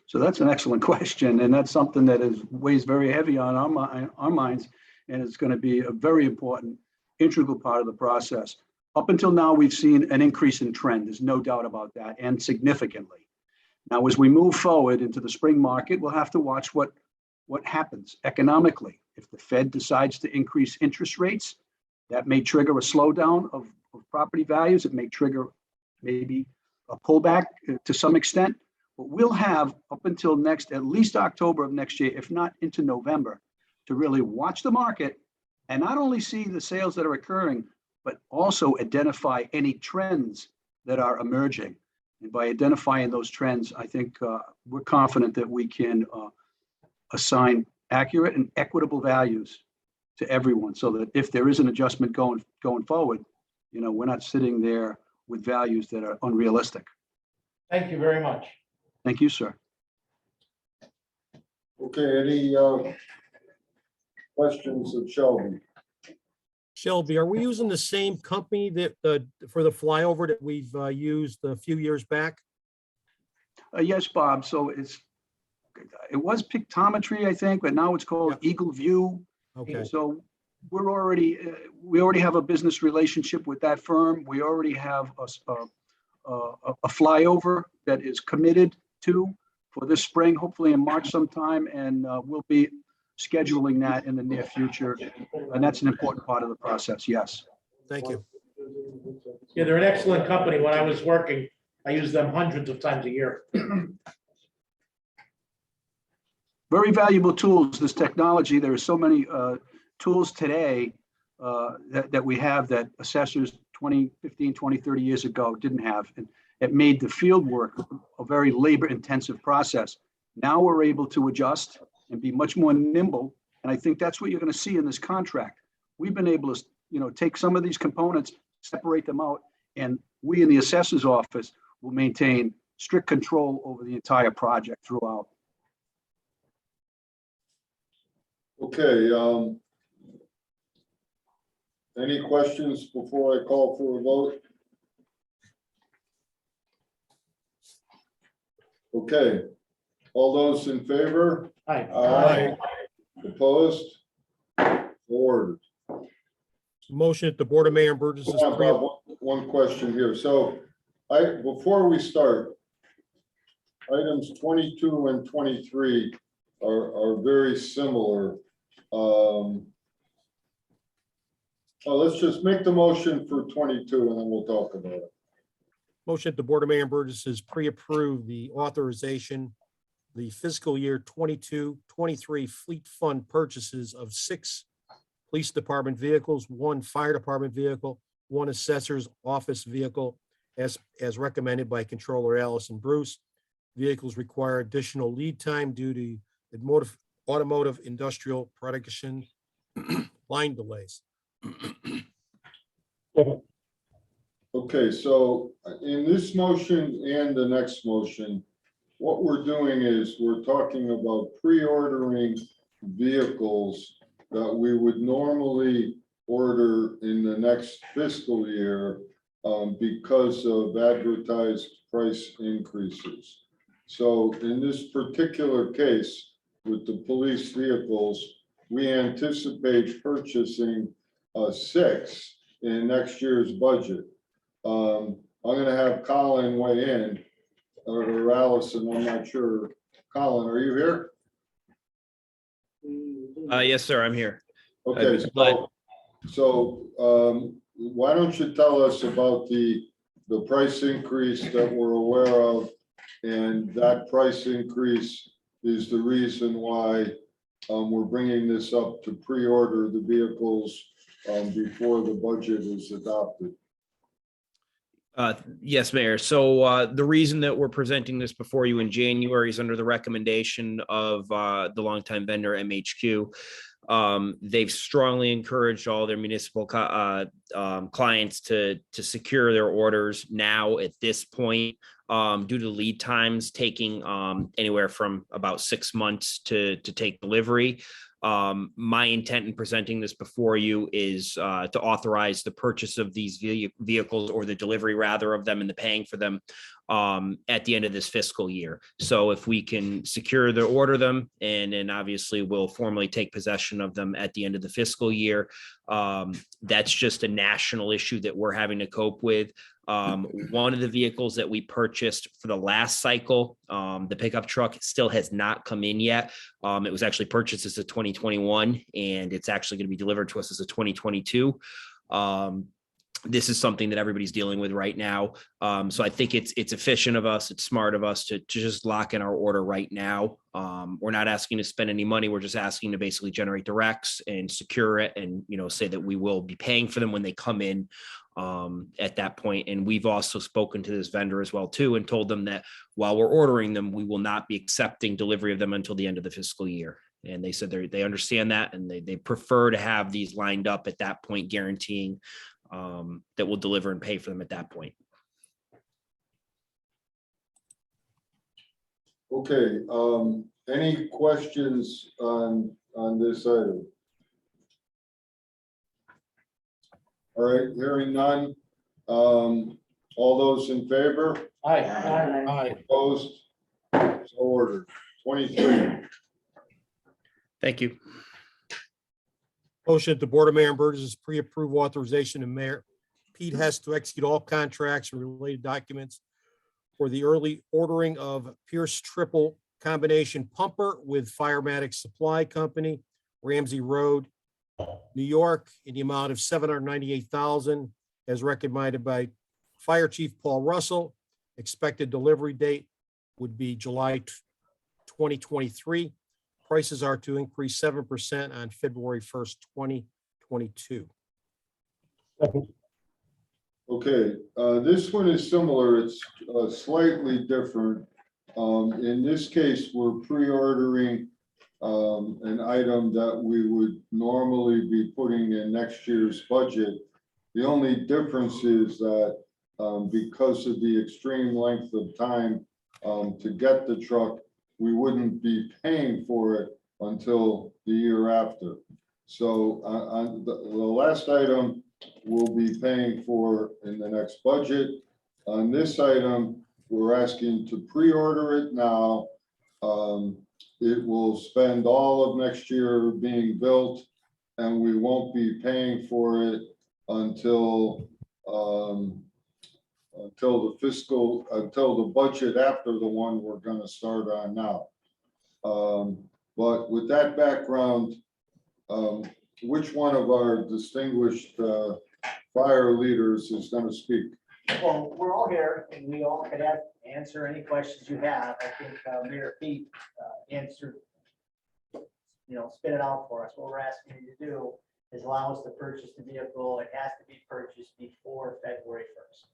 So that's an excellent question, and that's something that weighs very heavy on our minds, and it's going to be a very important, integral part of the process. up until now, we've seen an increase in trend. There's no doubt about that, and significantly. Now, as we move forward into the spring market, we'll have to watch what happens economically. If the Fed decides to increase interest rates, that may trigger a slowdown of property values. It may trigger maybe a pullback to some extent. But we'll have up until at least October of next year, if not into November, to really watch the market and not only see the sales that are occurring, but also identify any trends that are emerging. And by identifying those trends, I think we're confident that we can assign accurate and equitable values to everyone, so that if there is an adjustment going forward, we're not sitting there with values that are unrealistic. Thank you very much. Thank you, sir. Okay, any questions of Shelby? Shelby, are we using the same company that, for the flyover that we've used a few years back? Yes, Bob. So it was Pictometry, I think, but now it's called Eagle View. Okay, So we already have a business relationship with that firm. We already have a flyover that is committed to for this spring, hopefully in March sometime, and we'll be scheduling that in the near future. And that's an important part of the process. Yes. thank you. Yeah, they're an excellent company. When I was working, I used them hundreds of times a year. Very valuable tools, this technology. There are so many tools today that we have that assessors 20, 15, 20, 30 years ago didn't have. And it made the field work a very labor-intensive process. Now we're able to adjust and be much more nimble. And I think that's what you're going to see in this contract. We've been able to, take some of these components, separate them out, and we in the assessor's office will maintain strict control over the entire project throughout. Okay, any questions before I call for a vote? Okay, all those in favor? Hi. Aye. Opposed? Ordered. Motion that the Board of Mayor and Burgess is Hold on, Bob, one question here. So before we start, items 22 and 23 are very similar. Let's just make the motion for 22 and then we'll talk about it. Motion that the Board of Mayor and Burgess is pre-approve the authorization, the fiscal year 22-23 fleet fund purchases of 6 police department vehicles, 1 fire department vehicle, 1 assessor's office vehicle, as recommended by Controller Allison Bruce. Vehicles require additional lead time due to automotive industrial production line delays. Okay, so in this motion and the next motion, what we're doing is we're talking about pre-ordering vehicles that we would normally order in the next fiscal year because of advertised price increases. So in this particular case, with the police vehicles, we anticipate purchasing 6 in next year's budget. I'm gonna have Colin weigh in, or Allison, I'm not sure. Colin, are you here? Yes, sir, I'm here. Okay, so why don't you tell us about the price increase that we're aware of, and that price increase is the reason why we're bringing this up to pre-order the vehicles before the budget is adopted. Yes, Mayor. So the reason that we're presenting this before you in January is under the recommendation of the longtime vendor MHQ. They've strongly encouraged all their municipal clients to secure their orders now at this point due to lead times taking anywhere from about 6 months to take delivery. My intent in presenting this before you is to authorize the purchase of these vehicles, or the delivery rather of them, and the paying for them at the end of this fiscal year. So if we can secure the order them, and then obviously we'll formally take possession of them at the end of the fiscal year. That's just a national issue that we're having to cope with. One of the vehicles that we purchased for the last cycle, the pickup truck, still has not come in yet. It was actually purchased as a 2021, and it's actually going to be delivered to us as a 2022. This is something that everybody's dealing with right now. So I think it's efficient of us, it's smart of us to just lock in our order right now. We're not asking to spend any money. We're just asking to basically generate the recs and secure it, and say that we will be paying for them when they come in at that point. And we've also spoken to this vendor as well too, and told them that while we're ordering them, we will not be accepting delivery of them until the end of the fiscal year. And they said they understand that, and they prefer to have these lined up at that point, guaranteeing that we'll deliver and pay for them at that point. Okay, any questions on this item? All right, hearing none. All those in favor? Aye. Opposed? So ordered. 23. Thank you. Motion that the Board of Mayor and Burgess pre-approve authorization of Mayor Pete Hess to execute all contracts and related documents for the early ordering of Pierce triple combination pumper with Firematic Supply Company, Ramsey Road, New York, in the amount of $798,000 as recommended by Fire Chief Paul Russell. Expected delivery date would be July 2023. Prices are to increase 7% on February 1st, 2022. Okay, this one is similar. It's slightly different. In this case, we're pre-ordering an item that we would normally be putting in next year's budget. The only difference is that because of the extreme length of time to get the truck, we wouldn't be paying for it until the year after. So on the last item, we'll be paying for in the next budget. On this item, we're asking to pre-order it now. It will spend all of next year being built, and we won't be paying for it until the budget after the one we're going to start on now. But with that background, which one of our distinguished fire leaders is going to speak? Well, we're all here and we all could answer any questions you have. I think Mayor Pete answered, spit it out for us. What we're asking you to do is allow us to purchase the vehicle. It has to be purchased before February 1st.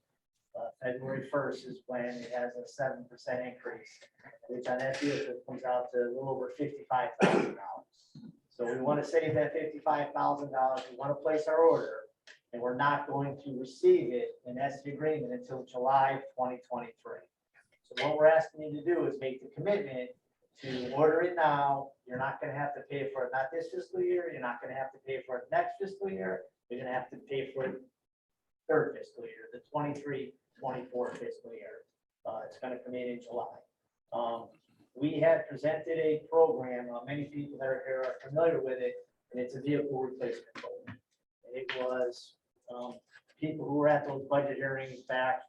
February 1st is when it has a 7% increase, which on that vehicle comes out to a little over $55,000. So we want to save that $55,000. We want to place our order, and we're not going to receive it, and that's the agreement, until July of 2023. So what we're asking you to do is make the commitment to order it now. You're not going to have to pay for it, not this fiscal year. You're not going to have to pay for it next fiscal year. You're going to have to pay for it third fiscal year, the 23-24 fiscal year. It's going to come in July. We had presented a program, many people that are here are familiar with it, and it's a vehicle replacement program. It was people who were at those budget hearings back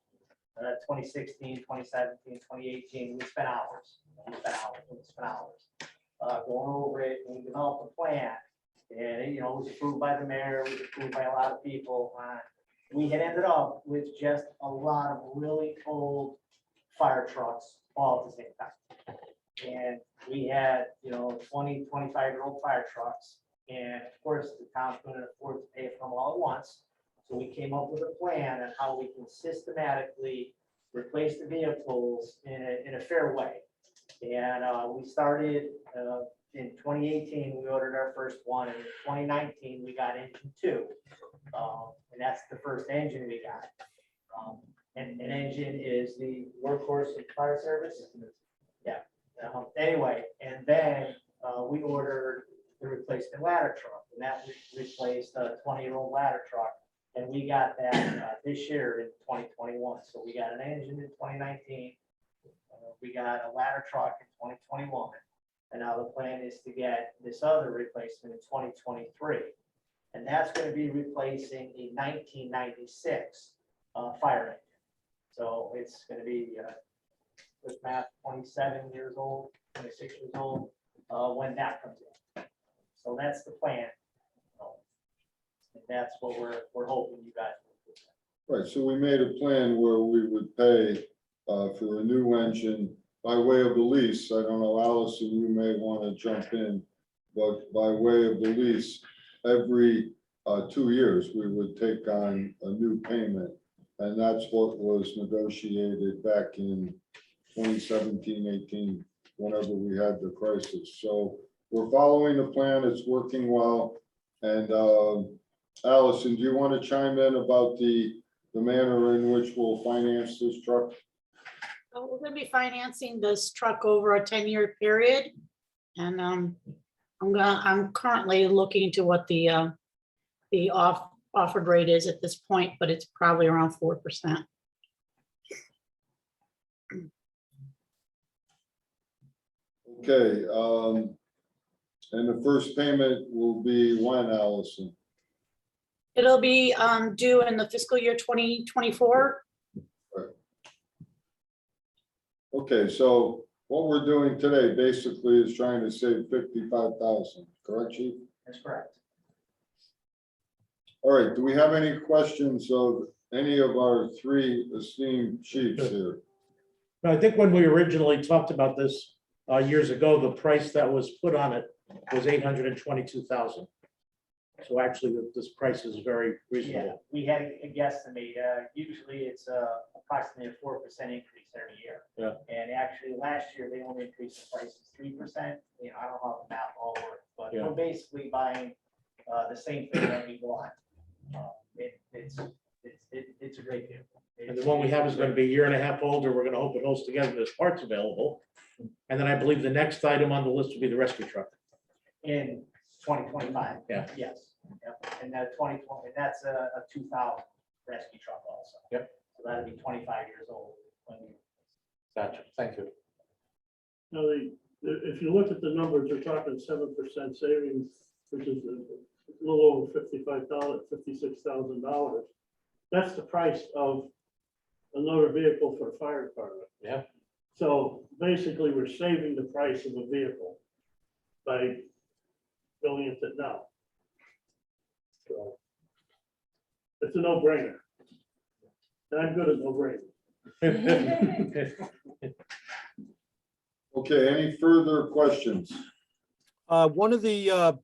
2016, 2017, 2018, we spent hours going over it, and we developed a plan. And it was approved by the mayor, it was approved by a lot of people. We had ended up with just a lot of really old fire trucks all at the same time. And we had, 20, 25-year-old fire trucks. And of course, the town couldn't afford to pay for them all at once. So we came up with a plan on how we can systematically replace the vehicles in a fair way. And we started in 2018, we ordered our first one. And in 2019, we got engine 2. And that's the first engine we got. And an engine is the workhorse of fire service. Yeah. Anyway, and then we ordered the replacement ladder truck, and that replaced a 20-year-old ladder truck. And we got that this year in 2021. So we got an engine in 2019. We got a ladder truck in 2021. And now the plan is to get this other replacement in 2023. And that's going to be replacing a 1996 fire engine. So it's going to be, with math, 27 years old, 26 years old, when that comes in. So that's the plan. And that's what we're hoping you guys will do. Right, so we made a plan where we would pay for a new engine by way of the lease. I don't know, Allison, you may want to jump in, but by way of the lease, every 2 years, we would take on a new payment. And that's what was negotiated back in 2017, 18, whenever we had the crisis. So we're following the plan, it's working well. And Allison, do you want to chime in about the manner in which we'll finance this truck? So we're gonna be financing this truck over a 10-year period. And I'm currently looking into what the offered rate is at this point, but it's probably around 4%. Okay, and the first payment will be when, Allison? It'll be due in the fiscal year 2024. Okay, so what we're doing today basically is trying to save 55,000, correct, Chief? That's correct. All right, do we have any questions of any of our three esteemed chiefs here? I think when we originally talked about this years ago, the price that was put on it was 822,000. So actually, this price is very Yeah, reasonable. we had a guesstimate. Usually it's approximately a 4% increase every year. Yeah. And actually, last year, they only increased the prices 3%. You know, I don't know how the math all works, but Yeah. we're basically buying the same thing that we bought. It's a great deal. And the one we have is going to be a year and a half older. We're going to hope it holds together. There's parts available. And then I believe the next item on the list will be the rescue truck. In 2025. Yeah. Yes. Yep. And that 2020, and that's a 2000 rescue truck also. Yep. So that'll be 25 years old when we. Gotcha. Thank you. Now, if you look at the numbers, they're talking 7% savings, which is a little over $56,000. That's the price of another vehicle for a fire department. Yeah. So basically, we're saving the price of a vehicle by going into it now. So it's a no-brainer. And I'm good at no-brainer. Okay, any further questions? One of the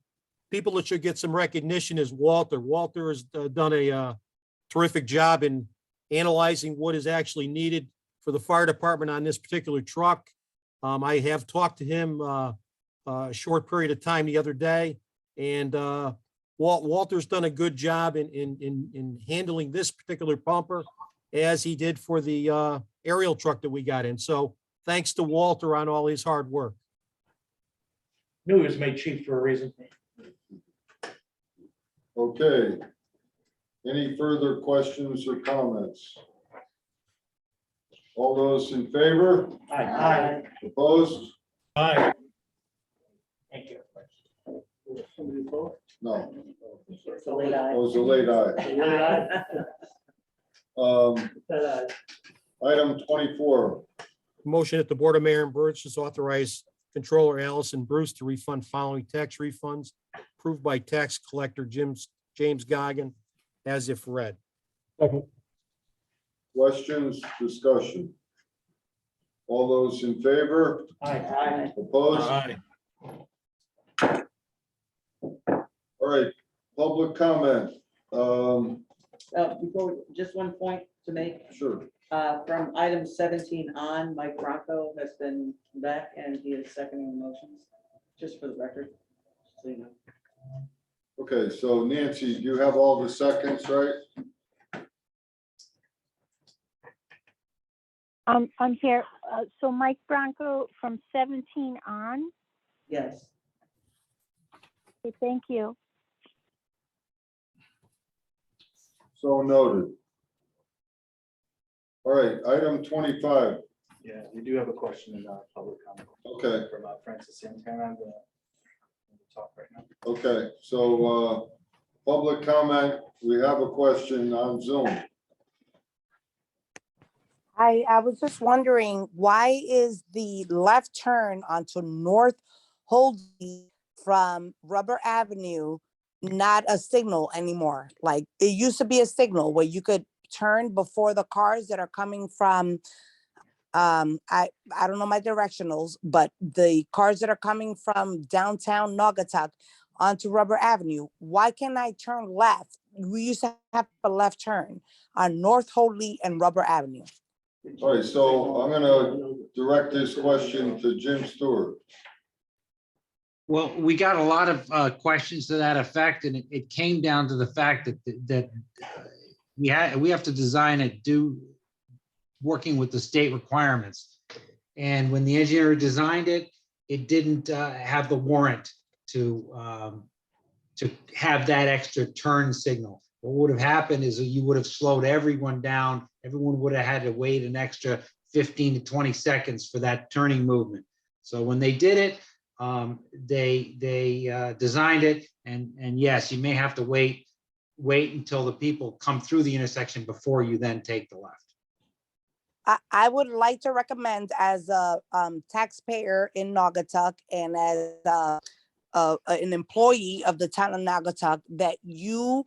people that should get some recognition is Walter. Walter has done a terrific job in analyzing what is actually needed for the fire department on this particular truck. I have talked to him a short period of time the other day, and Walter's done a good job in handling this particular pumper as he did for the aerial truck that we got in. So thanks to Walter on all his hard work. Knew he was made chief for a reason. Okay. Any further questions or comments? All those in favor? Aye. Opposed? Aye. Thank you. Somebody vote? No, It's a late eye. it was a late eye. Item 24, Motion that the Board of Mayor and Burgess authorize Controller Allison Bruce to refund following tax refunds approved by Tax Collector James Goggin as if read. questions, discussion? All those in favor? Aye. Opposed? Aye. All right, public comment. Before, just one point to make, Sure. from item 17 on, Mike Rocco has been back and he is seconding the motions, just for the record. So you know. Okay, so Nancy, you have all the seconds, right? I'm here. So Mike Bronco from 17 on. Yes. Okay, thank you. So noted. All right, item 25. Yeah, we do have a question in public comment. Okay. From Francis Santana. I'm gonna talk right now. Okay, so public comment, we have a question on Zoom. I was just wondering, why is the left turn onto North Holdley from Rubber Avenue not a signal anymore? Like, it used to be a signal where you could turn before the cars that are coming from, I don't know my directionals, but the cars that are coming from downtown Naugatuck onto Rubber Avenue, why can't I turn left? We used to have a left turn on North Holdley and Rubber Avenue. All right, so I'm gonna direct this question to Jim Stewart. Well, we got a lot of questions to that effect, and it came down to the fact that we have to design it working with the state requirements. And when the engineer designed it, it didn't have the warrant to have that extra turn signal. What would have happened is that you would have slowed everyone down. Everyone would have had to wait an extra 15 to 20 seconds for that turning movement. So when they did it, they designed it, and yes, you may have to wait until the people come through the intersection before you then take the left. I would like to recommend, as a taxpayer in Naugatuck and as an employee of the town of Naugatuck, that you,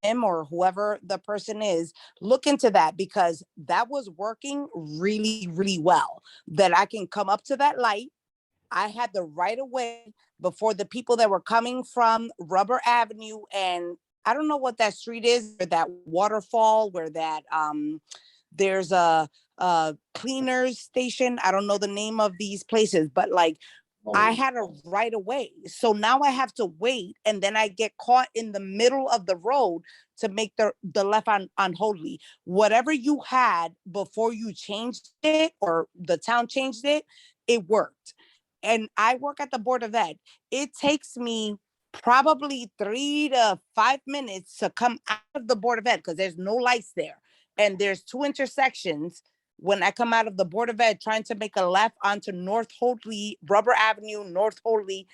Jim, or whoever the person is, look into that, because that was working really, really well. That I can come up to that light. I had the right of way before the people that were coming from Rubber Avenue, and I don't know what that street is, or that waterfall where that there's a cleaners station. I don't know the name of these places, but like, I had a right of way. So now I have to wait, and then I get caught in the middle of the road to make the left on Hoadley. Whatever you had before you changed it, or the town changed it, it worked. And I work at the Board of Ed. It takes me probably 3 to 5 minutes to come out of the Board of Ed, because there's no lights there. And there's 2 intersections when I come out of the Board of Ed trying to make a left onto North Hoadley, Rubber Avenue, North Hoadley.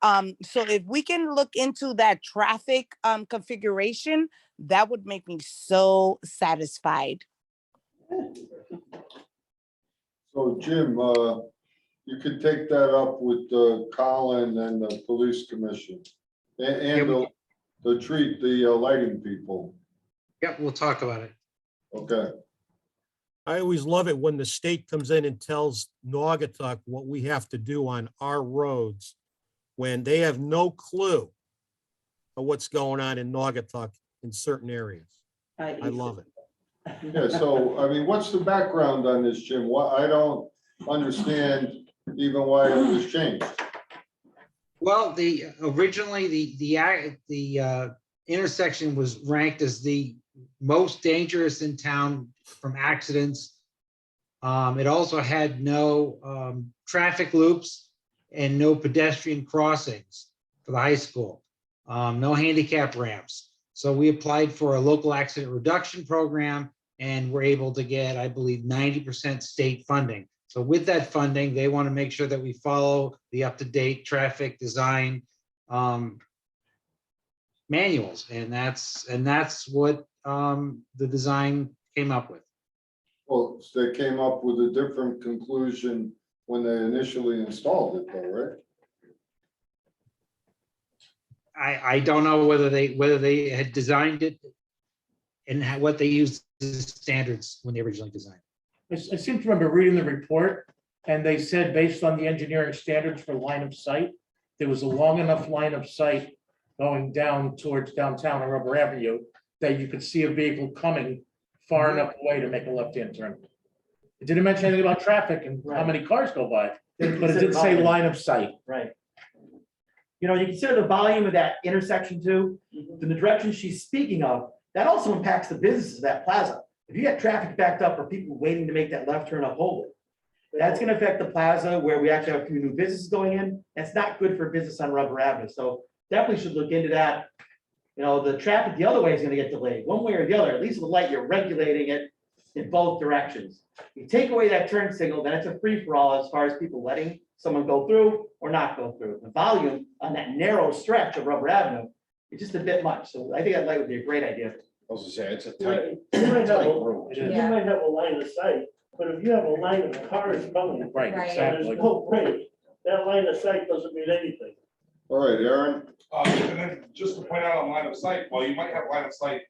So if we can look into that traffic configuration, that would make me so satisfied. So Jim, you could take that up with Colin and the police commission and the lighting people. Yep, we'll talk about it. Okay. I always love it when the state comes in and tells Naugatuck what we have to do on our roads, when they have no clue of what's going on in Naugatuck in certain areas. I love it. Yeah, so, I mean, what's the background on this, Jim? What, I don't understand even why it was changed. Well, originally the intersection was ranked as the most dangerous in town from accidents. It also had no traffic loops and no pedestrian crossings for the high school, no handicap ramps. So we applied for a local accident reduction program, and we're able to get, I believe, 90% state funding. So with that funding, they want to make sure that we follow the up-to-date traffic design manuals, and that's what the design came up with. Well, they came up with a different conclusion when they initially installed it, though, right? I don't know whether they had designed it and what they used as standards when they originally designed it. I seem to remember reading the report, and they said, based on the engineering standards for line of sight, there was a long enough line of sight going down towards downtown on Rubber Avenue that you could see a vehicle coming far enough away to make a left-hand turn. It didn't mention anything about traffic and how many cars go by, but it did say line of sight. Right. You know, you consider the volume of that intersection too, in the direction she's speaking of, that also impacts the businesses of that plaza. If you get traffic backed up or people waiting to make that left turn up Holy, That's gonna affect the plaza where we actually have a few new businesses going in. That's not good for business on Rubber Avenue, so definitely should look into that. You know, the traffic the other way is gonna get delayed, one way or the other, at least with the light, you're regulating it in both directions. You take away that turn signal, then it's a free-for-all as far as people letting someone go through or not go through. The volume on that narrow stretch of Rubber Avenue is just a bit much, so I think that light would be a great idea. I was gonna say, it's a You tight, might have tight a- road. you might have a line of sight, but if you have a line of cars coming. Right, Right. exactly. There's no break, that line of sight doesn't mean anything. All right, Aaron, And then just to point out on line of sight, while you might have line of sight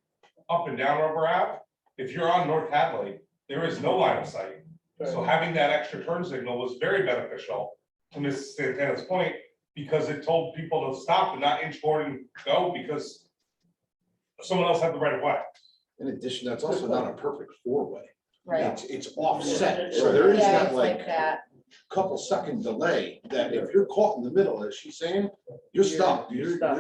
up and down Rubber Ave, if you're on North Hadley, there is no line of sight. So having that extra turn signal was very beneficial to Ms. Santana's point, because it told people to stop and not inch forward and go because someone else had the right of way. In addition, that's also not a perfect four-way. Right. It's offset, so there is Yeah, that it's like like that. couple second delay that if you're caught in the middle, as she's saying, you're stuck. You're not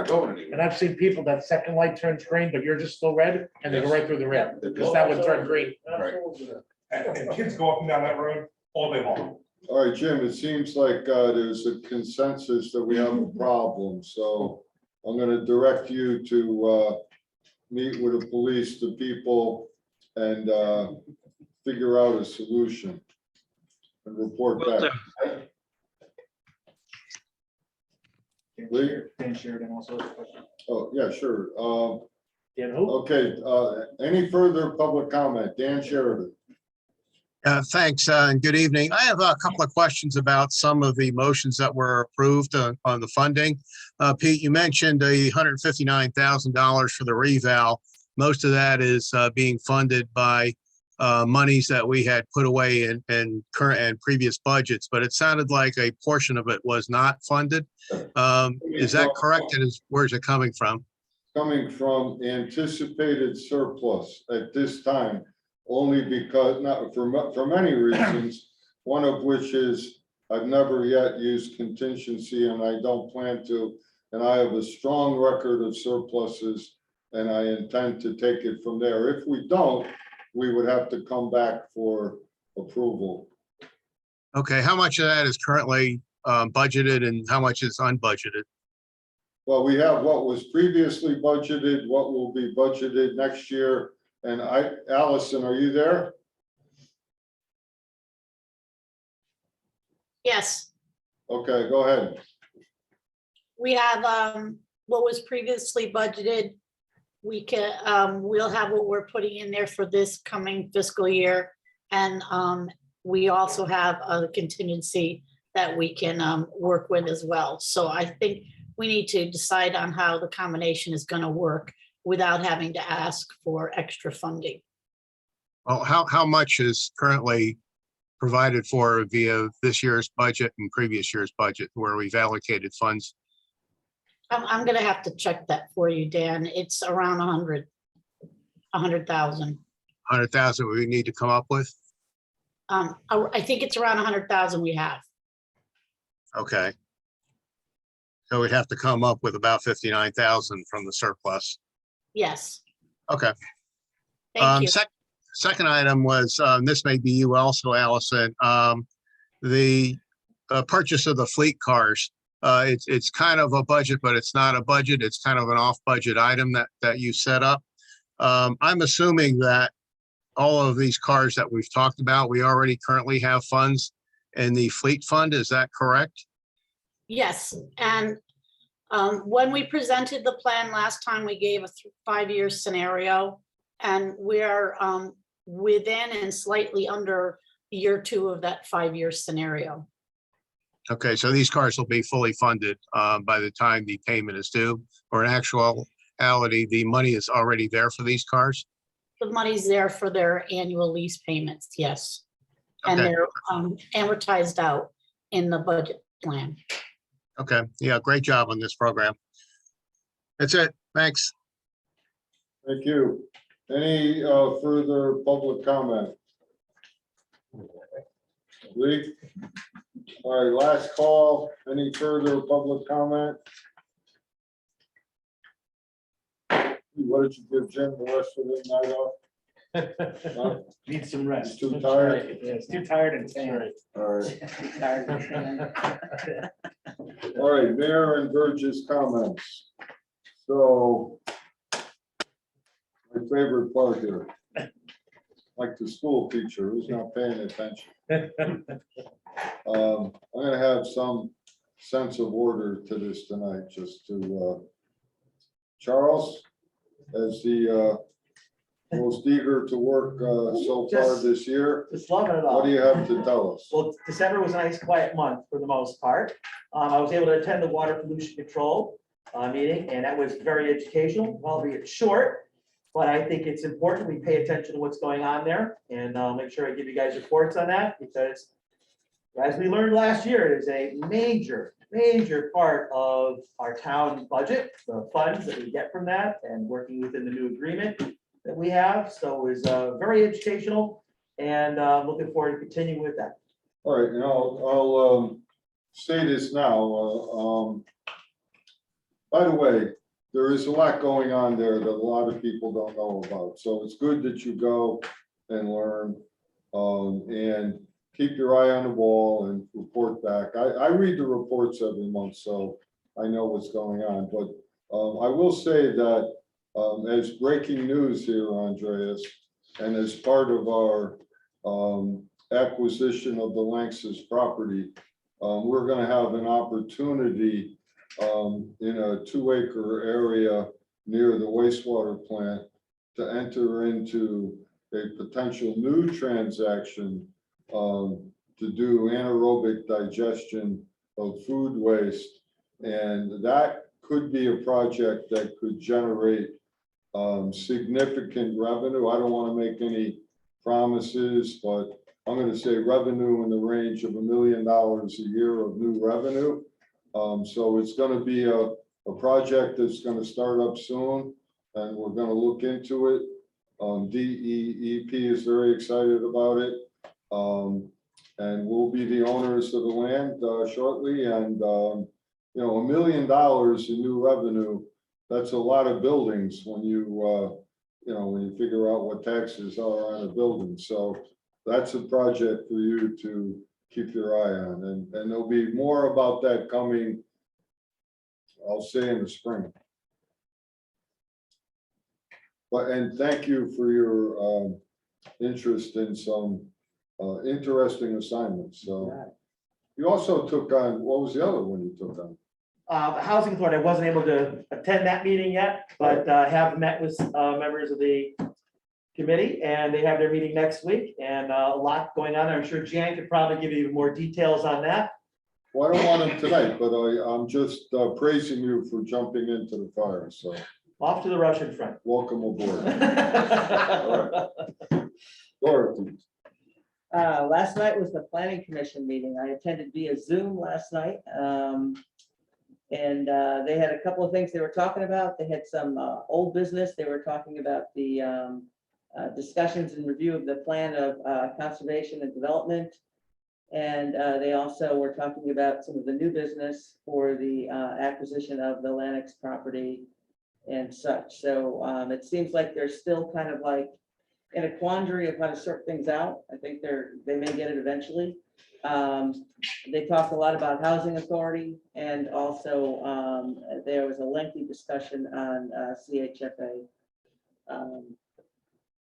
going And anywhere. I've seen people that second light turns green, but you're just still red and they go right through the red, because that one turned green. Absolutely. And kids go up and down that road all day long. all right, Jim, it seems like there's a consensus that we have a problem, so I'm gonna direct you to meet with the police, the people, and figure out a solution and report back. Lee? Dan Sheridan also has a question. Oh, yeah, sure. Dan who? Okay, any further public comment? Dan Sheridan. Thanks, and good evening. I have a couple of questions about some of the motions that were approved on the funding. Pete, you mentioned the $159,000 for the reval. Most of that is being funded by monies that we had put away in current and previous budgets, but it sounded like a portion of it was not funded. Is that correct? And where's it coming from? Coming from anticipated surplus at this time, only because, not for many reasons, one of which is I've never yet used contingency and I don't plan to, and I have a strong record of surpluses and I intend to take it from there. If we don't, we would have to come back for approval. Okay, how much of that is currently budgeted and how much is unbudgeted? Well, we have what was previously budgeted, what will be budgeted next year. And Allison, are you there? Yes, Okay, go ahead. we have what was previously budgeted. We can, we'll have what we're putting in there for this coming fiscal year. And we also have a contingency that we can work with as well. So I think we need to decide on how the combination is going to work without having to ask for extra funding. Well, how much is currently provided for via this year's budget and previous year's budget where we've allocated funds? I'm gonna have to check that for you, Dan. It's around 100,000. 100,000 we need to come up with? I think it's around 100,000 we have. Okay. So we'd have to come up with about 59,000 from the surplus. Yes, Okay. thank you. Second item was, this may be you also, Allison, the purchase of the fleet cars. It's kind of a budget, but it's not a budget. It's kind of an off-budget item that you set up. I'm assuming that all of these cars that we've talked about, we already currently have funds in the fleet fund. Is that correct? Yes, and when we presented the plan last time, we gave a 5-year scenario, and we're within and slightly under year 2 of that 5-year scenario. Okay, so these cars will be fully funded by the time the payment is due, or in actuality, the money is already there for these cars? The money's there for their annual lease payments, yes. And Okay. they're amortized out in the budget plan. Okay, yeah, great job on this program. That's it, thanks. Thank you. Any further public comment? Lee? All right, last call. Any further public comment? What did you give Jim the rest of the night off? Need some rest. Too tired? Yeah, it's too tired and tan. All right. Tired of saying. All right, Mayor and Burgess comments. So my favorite part here, like the school teacher who's not paying attention. I'm gonna have some sense of order to this tonight, just to, Charles, as the most eager to work so far Just- this year, Just loving it all. what do you have to tell us? Well, December was a nice quiet month for the most part. I was able to attend the water pollution control meeting, and that was very educational, albeit short. But I think it's important we pay attention to what's going on there, and I'll make sure I give you guys reports on that, because as we learned last year, it is a major part of our town budget, the funds that we get from that, and working within the new agreement that we have. So it was very educational, and looking forward to continuing with that. All right, and I'll say this now. By the way, there is a lot going on there that a lot of people don't know about. So it's good that you go and learn and keep your eye on the wall and report back. I read the reports every month, so I know what's going on. But I will say that as breaking news here, Andreas, and as part of our acquisition of the Lanxess property, we're going to have an opportunity in a 2-acre area near the wastewater plant to enter into a potential new transaction to do anaerobic digestion of food waste. And that could be a project that could generate significant revenue. I don't want to make any promises, but I'm going to say revenue in the range of $1 million a year of new revenue. So it's going to be a project that's going to start up soon, and we're going to look into it. DEEP is very excited about it. And we'll be the owners of the land shortly. And, $1 million in new revenue, that's a lot of buildings when you figure out what taxes are on a building. So that's a project for you to keep your eye on. And there'll be more about that coming, I'll say, in the spring. And thank you for your interest in some interesting assignments. So you also took on, what was the other one you took on? Housing Authority, I wasn't able to attend that meeting yet, but have met with members of the committee, and they have their meeting next week, and a lot going on. I'm sure Jan could probably give you more details on that. Well, I don't want them tonight, but I'm just praising you for jumping into the fire. So Off to the Russian front. welcome aboard. All right. Dorothy. Last night was the planning commission meeting. I attended via Zoom last night. And they had a couple of things they were talking about. They had some old business. They were talking about the discussions and review of the plan of conservation and development. And they also were talking about some of the new business for the acquisition of the Lanxess property and such. So it seems like they're still kind of like in a quandary of how to sort things out. I think they may get it eventually. They talked a lot about housing authority, and also there was a lengthy discussion on CHFA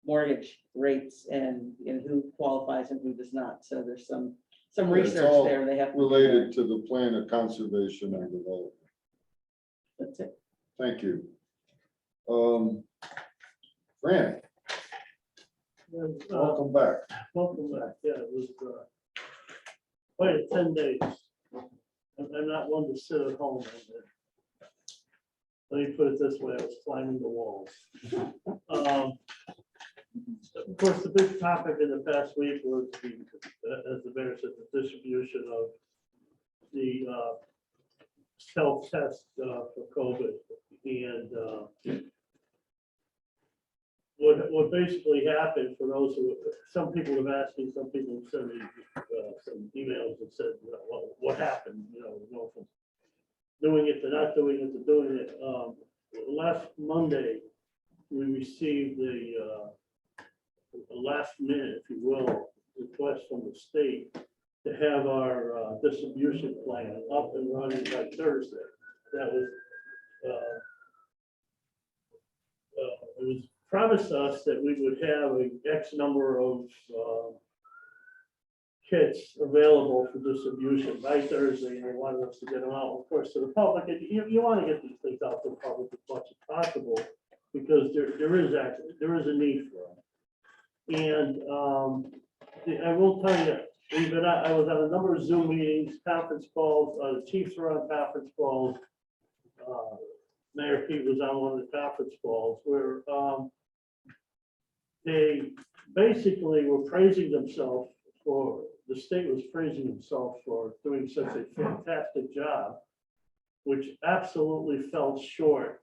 mortgage rates and who qualifies and who does not. So there's some It's research all there. They have to do related to the plan of conservation and development. That's it. Thank you. Fran, welcome back. Welcome back. Yeah, it was quite a 10 days. I'm not one to sit at home. Let me put it this way, I was climbing the walls. Of course, the big topic in the past week was as the mayor said, the distribution of the self-test for COVID. And what basically happened for those who, some people have asked me, some people have sent me some emails that said, what happened, go from doing it to not doing it to doing it. Last Monday, we received the last minute, if you will, request from the state to have our distribution plan up and running by Thursday. That was, it was promised us that we would have a X number of kits available for distribution by Thursday, and they wanted us to get them out, of course, to the public. And you want to get these things out to the public as much as possible, because there is a need for them. And I will tell you, I was on a number of Zoom meetings, conference calls, the chiefs were on conference calls. Mayor Pete was on one of the conference calls where they basically were praising themselves for, the state was praising themselves for doing such a fantastic job, which absolutely fell short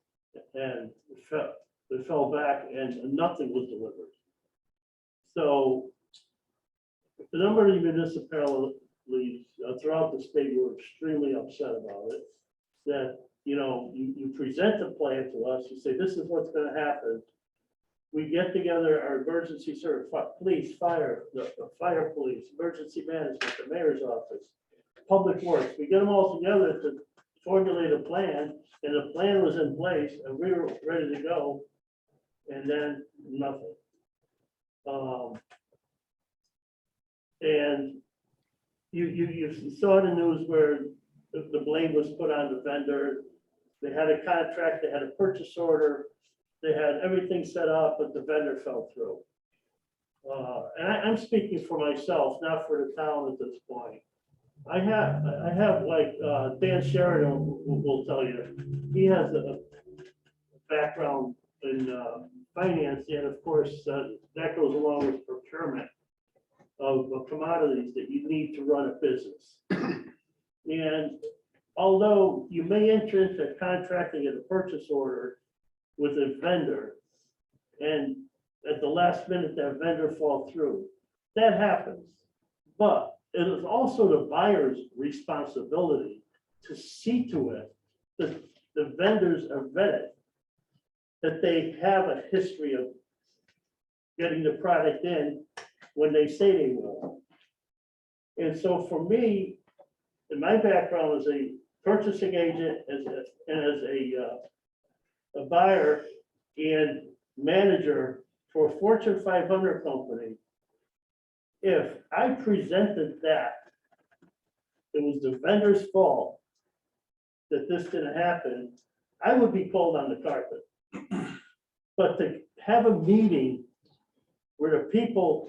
and it fell back and nothing was delivered. So the number of municipalities throughout the state were extremely upset about it. That, you know, you present the plan to us, you say, this is what's gonna happen. We get together our emergency service, police, fire, the fire police, emergency management, the mayor's office, public works. We get them all together to formulate a plan, and the plan was in place, and we were ready to go, and then nothing. And you saw the news where the blame was put on the vendor. They had a contract, they had a purchase order, they had everything set up, but the vendor fell through. And I'm speaking for myself, not for the town at this point. I have like Dan Sheridan will tell you, he has a background in finance, and of course that goes along with procurement of commodities that you need to run a business. And although you may enter into contracting at a purchase order with a vendor, and at the last minute that vendor fall through, that happens. But it is also the buyer's responsibility to see to it that the vendors are vetted, that they have a history of getting the product in when they say they will. And so for me, in my background as a purchasing agent, and as a buyer and manager for a Fortune 500 company, if I presented that it was the vendor's fault that this didn't happen, I would be called on the carpet. But to have a meeting where the people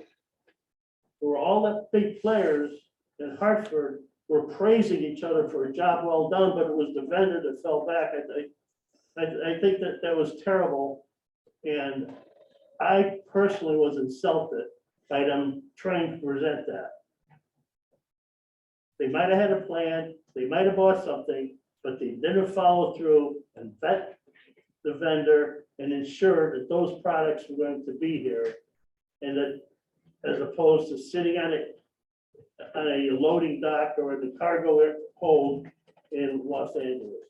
who are all the big players in Hartford were praising each other for a job well done, but it was the vendor that fell back, I think that was terrible. And I personally was insulted by them trying to present that. They might have had a plan, they might have bought something, but they didn't follow through and vet the vendor and ensure that those products were going to be here. And that, as opposed to sitting on a loading dock or in the cargo hold in Los Angeles.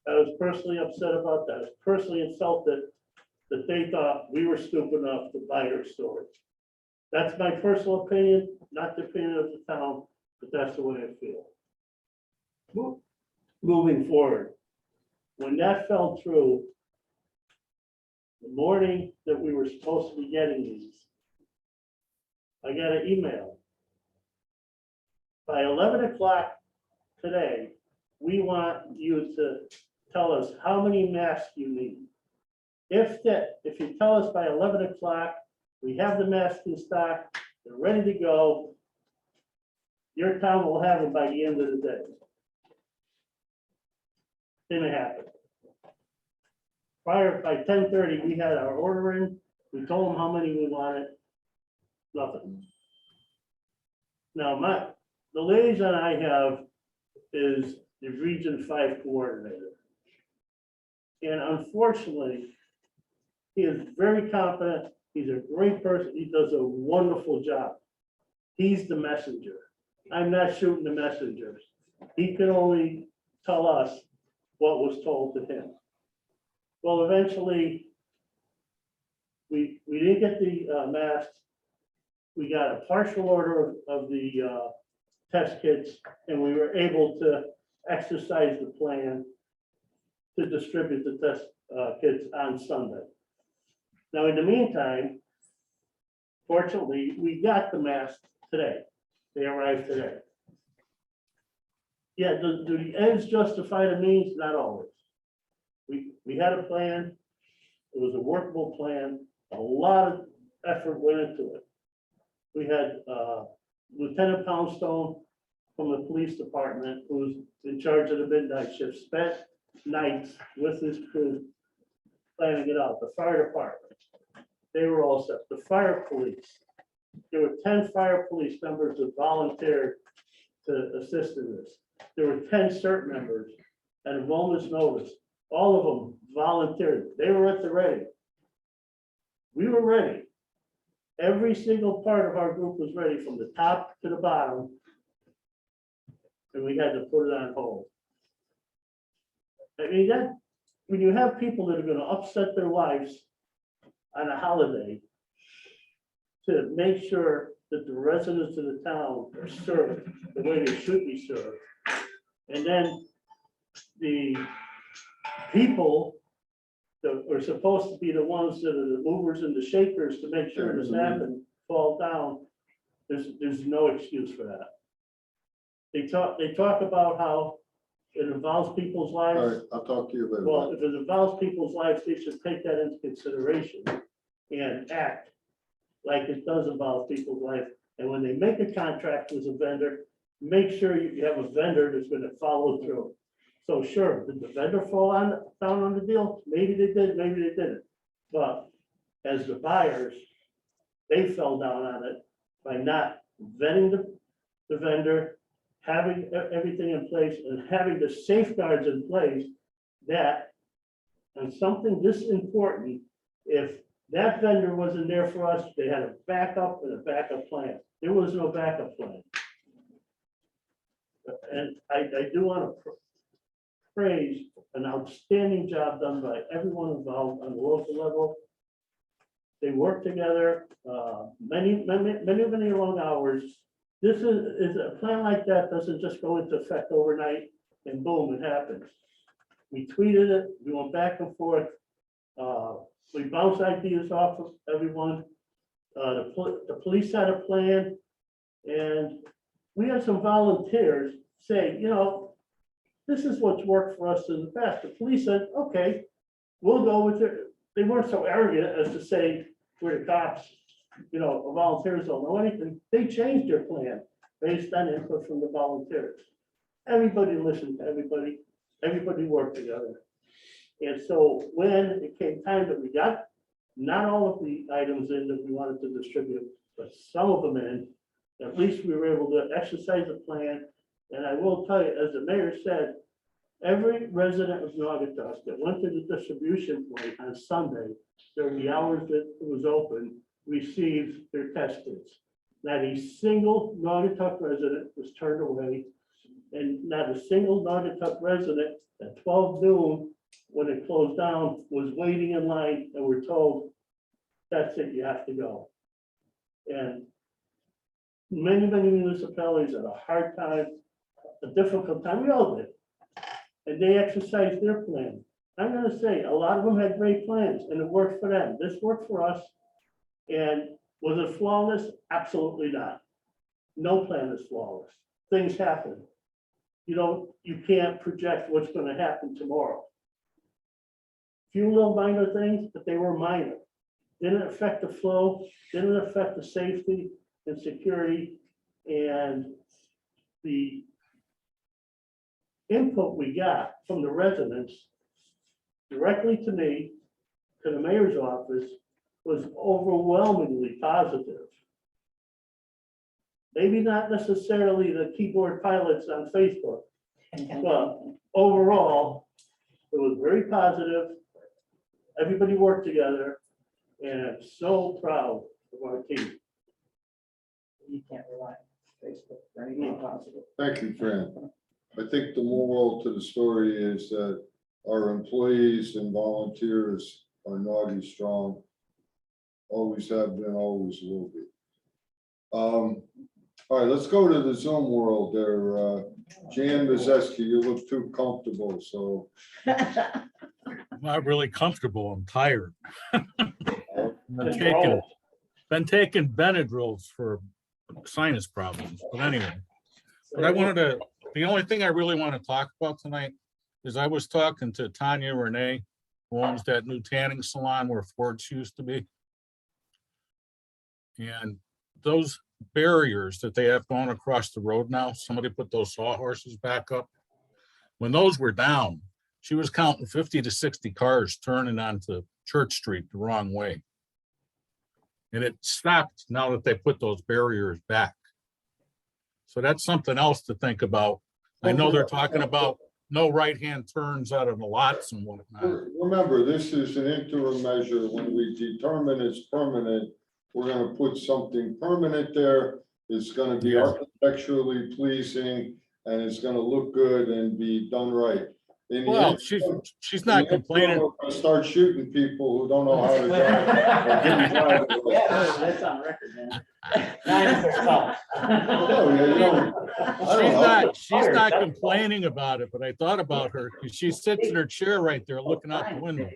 I was personally upset about that. I was personally insulted that they thought we were stupid enough to buy their storage. That's my personal opinion, not the opinion of the town, but that's the way I feel. Moving forward, when that fell through, the morning that we were supposed to be getting these, I got an email. By 11 o'clock today, we want you to tell us how many masks you need. If you tell us by 11 o'clock, we have the masks in stock, they're ready to go, your town will have them by the end of the day. Didn't happen. By 10:30, we had our order in, we told them how many we wanted, nothing. Now, the liaison I have is the Region 5 coordinator. And unfortunately, he is very competent, he's a great person, he does a wonderful job. He's the messenger. I'm not shooting the messengers. He can only tell us what was told to him. Well, eventually, we didn't get the masks. We got a partial order of the test kits, and we were able to exercise the plan to distribute the test kits on Sunday. Now, in the meantime, fortunately, we got the masks today. They arrived today. Yeah, do the ends justify the means? Not always. We had a plan. It was a workable plan. A lot of effort went into it. We had Lieutenant Poundstone from the police department, who's in charge of the midnight shift, spent nights with his crew planning it out. The fire department, they were all set. The fire police, there were 10 fire police members that volunteered to assist in this. There were 10 CERT members at a moment's notice. All of them volunteered. They were at the ready. We were ready. Every single part of our group was ready from the top to the bottom. And we had to put it on hold. I mean, that, when you have people that are gonna upset their lives on a holiday to make sure that the residents of the town are served the way they should be served. And then the people that are supposed to be the ones that are the movers and the shakers to make sure this happens, fall down, there's no excuse for that. They talk about how it involves people's All lives. right, I'll talk to you later. Well, if it involves people's lives, they should take that into consideration and act like it does involve people's life. And when they make a contract with a vendor, make sure you have a vendor that's gonna follow through. So sure, did the vendor fall down on the deal? Maybe they did, maybe they didn't. But as the buyers, they fell down on it by not vetting the vendor, having everything in place and having the safeguards in place that on something this important, if that vendor wasn't there for us, they had a backup and a backup plan. There was no backup plan. And I do want to praise an outstanding job done by everyone involved on the local level. They work together, many long hours. This is a plan like that doesn't just go into effect overnight and boom, it happens. We tweeted it, we went back and forth. We bounced ideas off of everyone. The police had a plan, and we had some volunteers say, you know, this is what's worked for us in the past. The police said, okay, we'll go with it. They weren't so arrogant as to say, we're the cops, you know, volunteers don't know anything. They changed their plan based on input from the volunteers. Everybody listened to everybody. Everybody worked together. And so when it came time that we got not all of the items in that we wanted to distribute, but some of them in, at least we were able to exercise a plan. And I will tell you, as the mayor said, every resident of Naugatuck that went to the distribution point on Sunday, during the hours that it was open, received their test kits. Not a single Naugatuck resident was turned away, and not a single Naugatuck resident at 12 noon, when it closed down, was waiting in line and were told, that's it, you have to go. And many municipalities had a hard time, a difficult time, we all did. And they exercised their plan. I'm gonna say, a lot of them had great plans and it worked for them. This worked for us. And was it flawless? Absolutely not. No plan is flawless. Things happen. You can't project what's gonna happen tomorrow. Few little minor things, but they were minor. Didn't affect the flow, didn't affect the safety and security, and the input we got from the residents directly to me, to the mayor's office, was overwhelmingly positive. Maybe not necessarily the keyboard pilots on Facebook, but overall, it was very positive. Everybody worked together, and I'm so proud of our team. You can't rely on Facebook for anything positive. Thank you, Fran. I think the moral to the story is that our employees and volunteers are Naughty strong. always have been, always will be. All right, let's go to the Zoom world there. Jan Mazeski, you look too comfortable, so. I'm not really comfortable. I'm tired. Been taking Benadryls for sinus problems, but anyway. But the only thing I really want to talk about tonight is I was talking to Tanya Renee, who owns that new tanning salon where Ford's used to be. And those barriers that they have going across the road now, somebody put those sawhorses back up. When those were down, she was counting 50 to 60 cars turning onto Church Street the wrong way. And it stopped now that they put those barriers back. So that's something else to think about. I know they're talking about no right-hand turns out of the lots and whatnot. Remember, this is an interim measure. When we determine it's permanent, we're gonna put something permanent there. It's gonna be architecturally pleasing and it's gonna look good and be done right. Well, she's not complaining. We're gonna start shooting people who don't know how to drive. Yeah, that's on record, man. She's not complaining about it, but I thought about her because she sits in her chair right there looking out the window.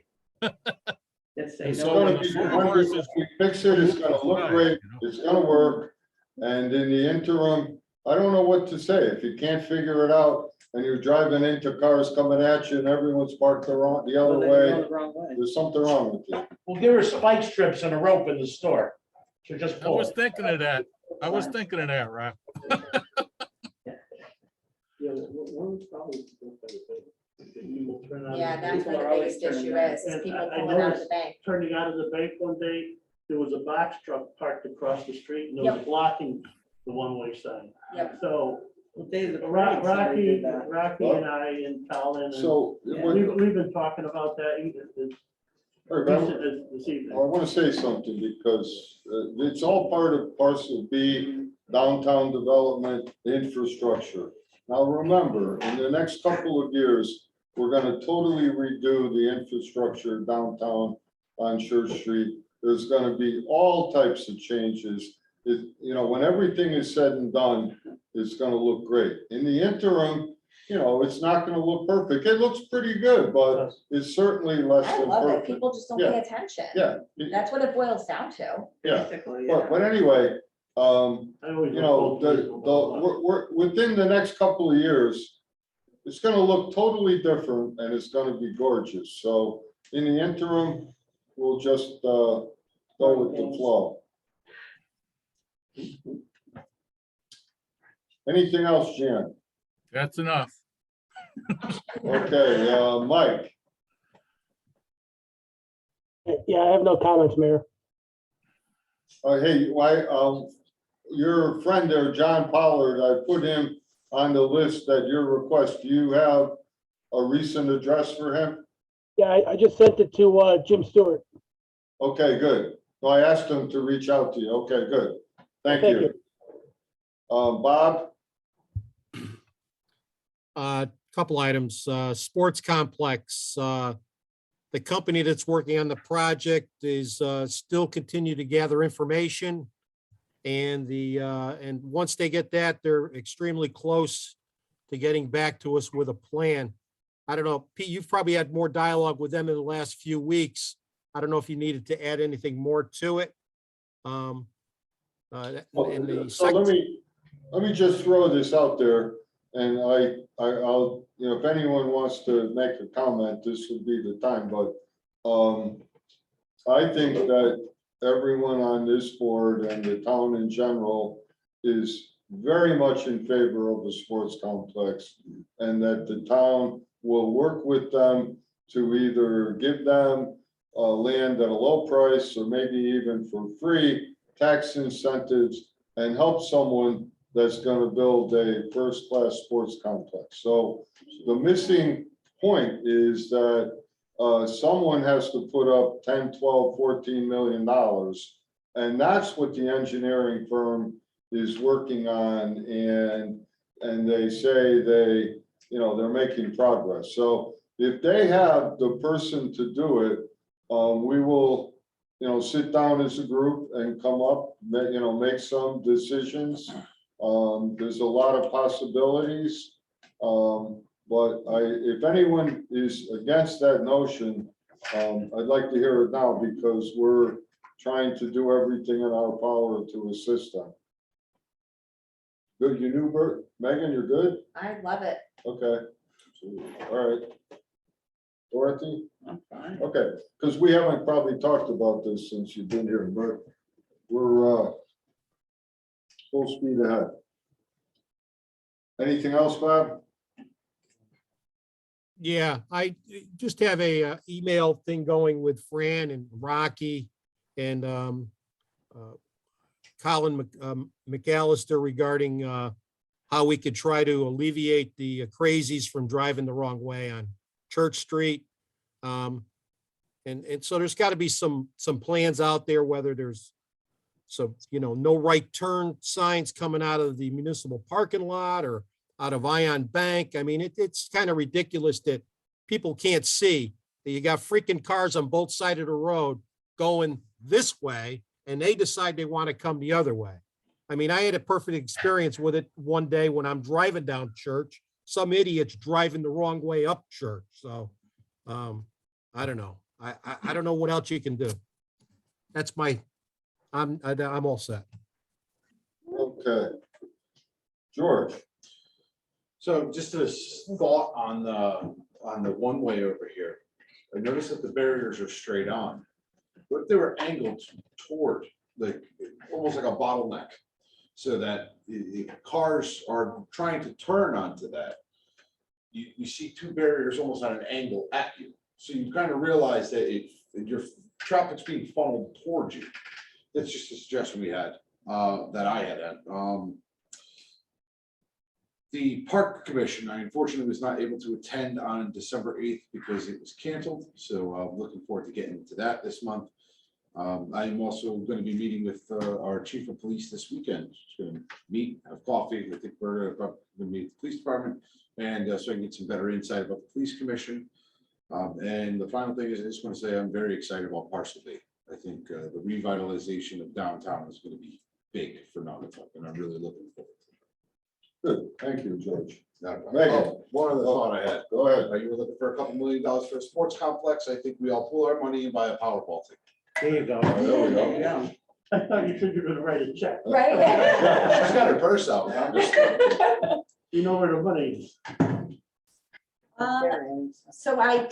It's gonna be, if we fix it, it's gonna look great, it's gonna work. And in the interim, I don't know what to say. If you can't figure it out and you're driving into cars coming at you and everyone's parked the other way, there's something wrong with you. We'll give her spike strips and a rope in the store. She'll just I pull was it. thinking of that. Rob. Yeah, that's where the biggest issue is And people I pulling out of the noticed bank. Turning out of the bank one day, there was a box truck parked across the street and it was Yep. blocking the one-way sign. Yep. So Days of parade, somebody did that. Rocky and I and Colin, and So, we've been talking about that this evening. I want to say something because it's all part of parcel B, downtown development, infrastructure. Now, remember, in the next couple of years, we're going to totally redo the infrastructure downtown on Church Street. There's going to be all types of changes. When everything is said and done, it's going to look great. In the interim, it's not going to look perfect. It looks pretty good, but it's certainly less I than love it. perfect. People just don't Yeah. pay attention. Yeah. That's what it boils down to. Yeah. Basically, But anyway, we're within the next couple of years, it's gonna look totally different and it's gonna be gorgeous. So in the interim, we'll just go with the flow. Anything else, Jan? That's enough. Okay, Mike. Yeah, I have no comments, Mayor. Hey, your friend there, John Pollard, I put him on the list at your request. Do you have a recent address for him? Yeah, I just sent it to Jim Stewart. Okay, good. So I asked him to reach out to you. Okay, good. Thank you. Bob? Couple items, sports complex, the company that's working on the project is still continue to gather information. And and once they get that, they're extremely close to getting back to us with a plan. I don't know, Pete, you've probably had more dialogue with them in the last few weeks. I don't know if you needed to add anything more to it. So let me just throw this out there, and I'll if anyone wants to make a comment, this would be the time. But I think that everyone on this board and the town in general is very much in favor of the sports complex, and that the town will work with them to either give them land at a low price or maybe even for free tax incentives and help someone that's going to build a first-class sports complex. So the missing point is that someone has to put up 10, 12, $14 million. And that's what the engineering firm is working on. And they say they're making progress. So if they have the person to do it, we will sit down as a group and come up, make some decisions. There's a lot of possibilities. But if anyone is against that notion, I'd like to hear it now because we're trying to do everything in our power to assist them. Good, you knew, Bert? Megan, you're good? I love it. Okay. All right. Dorothy? I'm fine. Okay, because we haven't probably talked about this since you've been here, but we're full speed ahead. Anything else, Bob? Yeah, I just have a email thing going with Fran and Rocky and Colin McAllister regarding how we could try to alleviate the crazies from driving the wrong way on Church Street. And so there's got to be some plans out there, whether there's some, no right turn signs coming out of the municipal parking lot or out of Ion Bank. I mean, it's kind of ridiculous that people can't see that you got freaking cars on both sides of the road going this way, and they decide they want to come the other way. I mean, I had a perfect experience with it one day when I'm driving down Church. Some idiot's driving the wrong way up Church. So I don't know. I don't know what else you can do. That's I'm all set. Okay. George? So just a thought on the one-way over here. I noticed that the barriers are straight on. What if they were angled toward, like, almost like a bottleneck? So that the cars are trying to turn onto that. You see two barriers almost at an angle at you. So you kind of realize that your traffic's being funneled towards you. That's just a suggestion we had, that I had. The Park Commission, I unfortunately was not able to attend on December 8th because it was canceled. So I'm looking forward to getting into that this month. I'm also going to be meeting with our chief of police this weekend. Just going to meet, have coffee. I think we're going to meet the police department, and so I can get some better insight about the police commission. And the final thing is, I just want to say I'm very excited about Parcel B. I think the revitalization of downtown is going to be big for Naugatuck, and I'm really looking forward to it. Good, thank you, George. Oh, one other thought I had. Go ahead. You were looking for $2 million for a sports complex. I think we all pool our money and buy a Powerball ticket. There you go. There we go. Yeah. I thought you said you were gonna write a check. Right? She's got her purse out. I'm just. You know where the money is. So I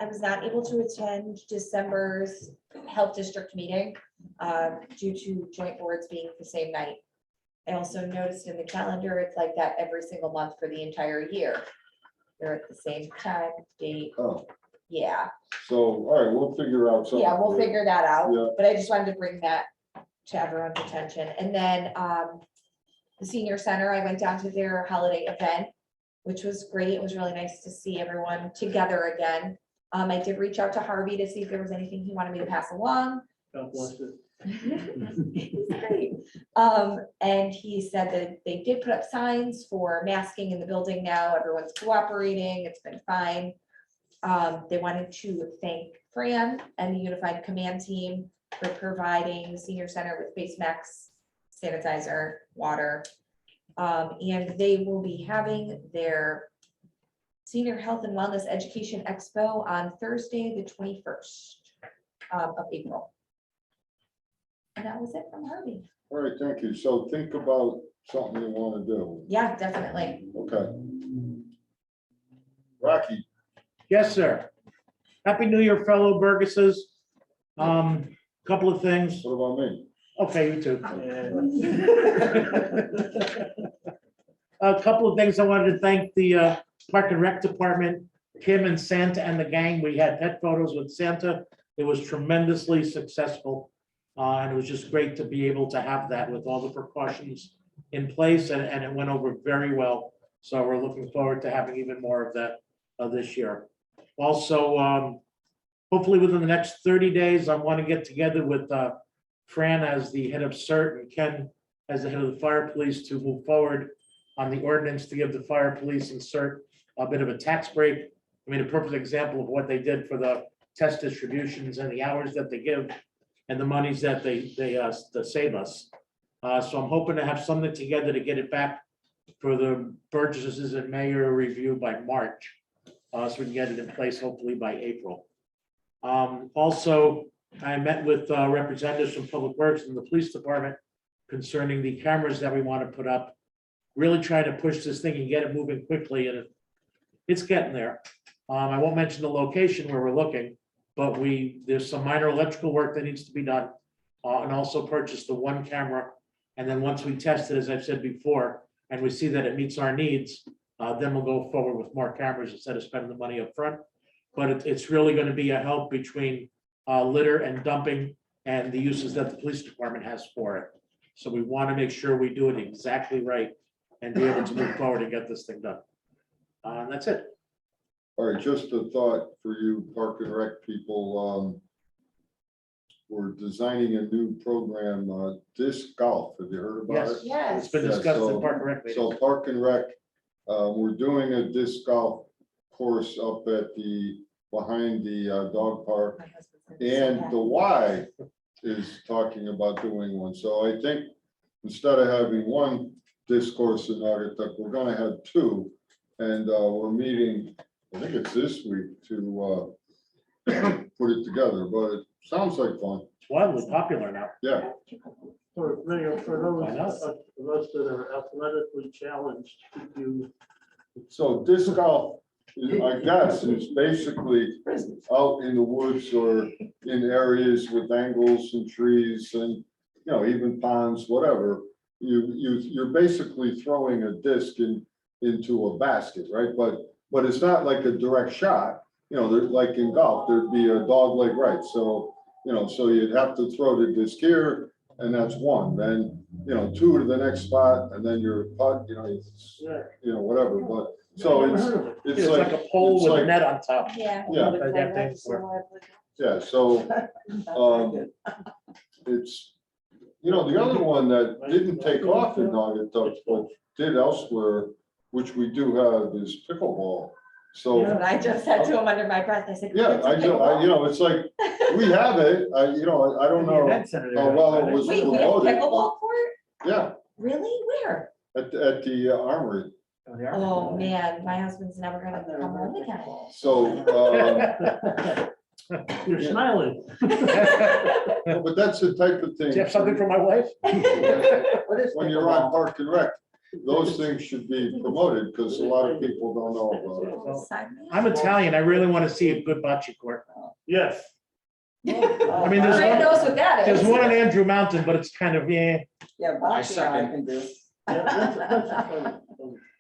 was not able to attend December's health district meeting due to joint boards being the same night. I also noticed in the calendar, it's like that every single month for the entire year. They're at the same time, date. Oh, Yeah, so, all right, we'll figure out something. yeah, we'll figure that out, Yeah. but I just wanted to bring that to everyone's attention. And then the senior center, I went down to their holiday event, which was great. It was really nice to see everyone together again. I did reach out to Harvey to see if there was anything he wanted me to pass along. God bless it. He's great. And he said that they did put up signs for masking in the building now. Everyone's cooperating. It's been fine. They wanted to thank Fran and the Unified Command Team for providing the senior center with face masks, sanitizer, water. And they will be having their Senior Health and Wellness Education Expo on Thursday, the 21st of April. And that was it from Harvey. All right, thank you. So think about something you want to do. Yeah, definitely. Okay. Rocky? Yes, sir. Happy New Year, fellow Burgesses. Couple of things. What about me? Okay, you too. A couple of things. I wanted to thank the Park and Rec Department, Kim and Santa and the gang. We had pet photos with Santa. It was tremendously successful. And it was just great to be able to have that with all the precautions in place, and it went over very well. So we're looking forward to having even more of that this year. Also, hopefully within the next 30 days, I want to get together with Fran as the head of CERT and Ken as the head of the fire police to move forward on the ordinance to give the fire police and CERT a bit of a tax break. I mean, a perfect example of what they did for the test distributions and the hours that they give and the monies that they save us. So I'm hoping to have something together to get it back for the Burgesses and mayor review by March. So we can get it in place hopefully by April. Also, I met with representatives from Public Works and the police department concerning the cameras that we want to put up. Really trying to push this thing and get it moving quickly, and it's getting there. I won't mention the location where we're looking, but there's some minor electrical work that needs to be done. And also purchase the one camera. And then once we test it, as I've said before, and we see that it meets our needs, then we'll go forward with more cameras instead of spending the money up front. But it's really going to be a help between litter and dumping and the uses that the police department has for it. So we want to make sure we do it exactly right and be able to move forward and get this thing done. And that's it. All right, just a thought for you Park and Rec people. We're designing a new program, disc golf. Have you heard about it? Yes. It's been discussed in Park and Rec meetings. So Park and Rec, we're doing a disc golf course up at behind the dog park. And the Y is talking about doing one. So I think instead of having one disc course in Naugatuck, we're gonna have two. And we're meeting, I think it's this week, to put it together, but it sounds like fun. It's wildly popular now. Yeah. For Mayor, for Why not? those of us that are athletically challenged, you, So disc golf, I guess, is basically out in the woods or in areas with angles and trees and, even ponds, whatever. You're basically throwing a disc into a basket, right? But it's not like a direct shot. Like in golf, there'd be a dog leg right. So, so you'd have to throw the disc here, and that's one. Then, two to the next spot, and then your putt, whatever. But so It's like a pole with a net on top. Yeah. Yeah. Like that thing for- Yeah, so it's, the other one that didn't take off in Naugatuck, but did elsewhere, which we do have, is pickleball. So, And I just said to him under my breath, I said. yeah, it's like, we have it, I don't know how well it was Wait, we have promoted. pickleball court? Yeah, Really? Where? at the Armory. Oh, man, my husband's never gonna come home again. So, you're smiling. no, but that's the type of thing. Do you have something for my wife? When you're on Park and Rec, those things should be promoted, because a lot of people don't know about it. I'm Italian. I really want to see a good bocce court. Yes. I mean, Fran knows what that is. there's one on Andrew Mountain, but it's kind of, yeah. Yeah, bocce I can do. Yeah, that's-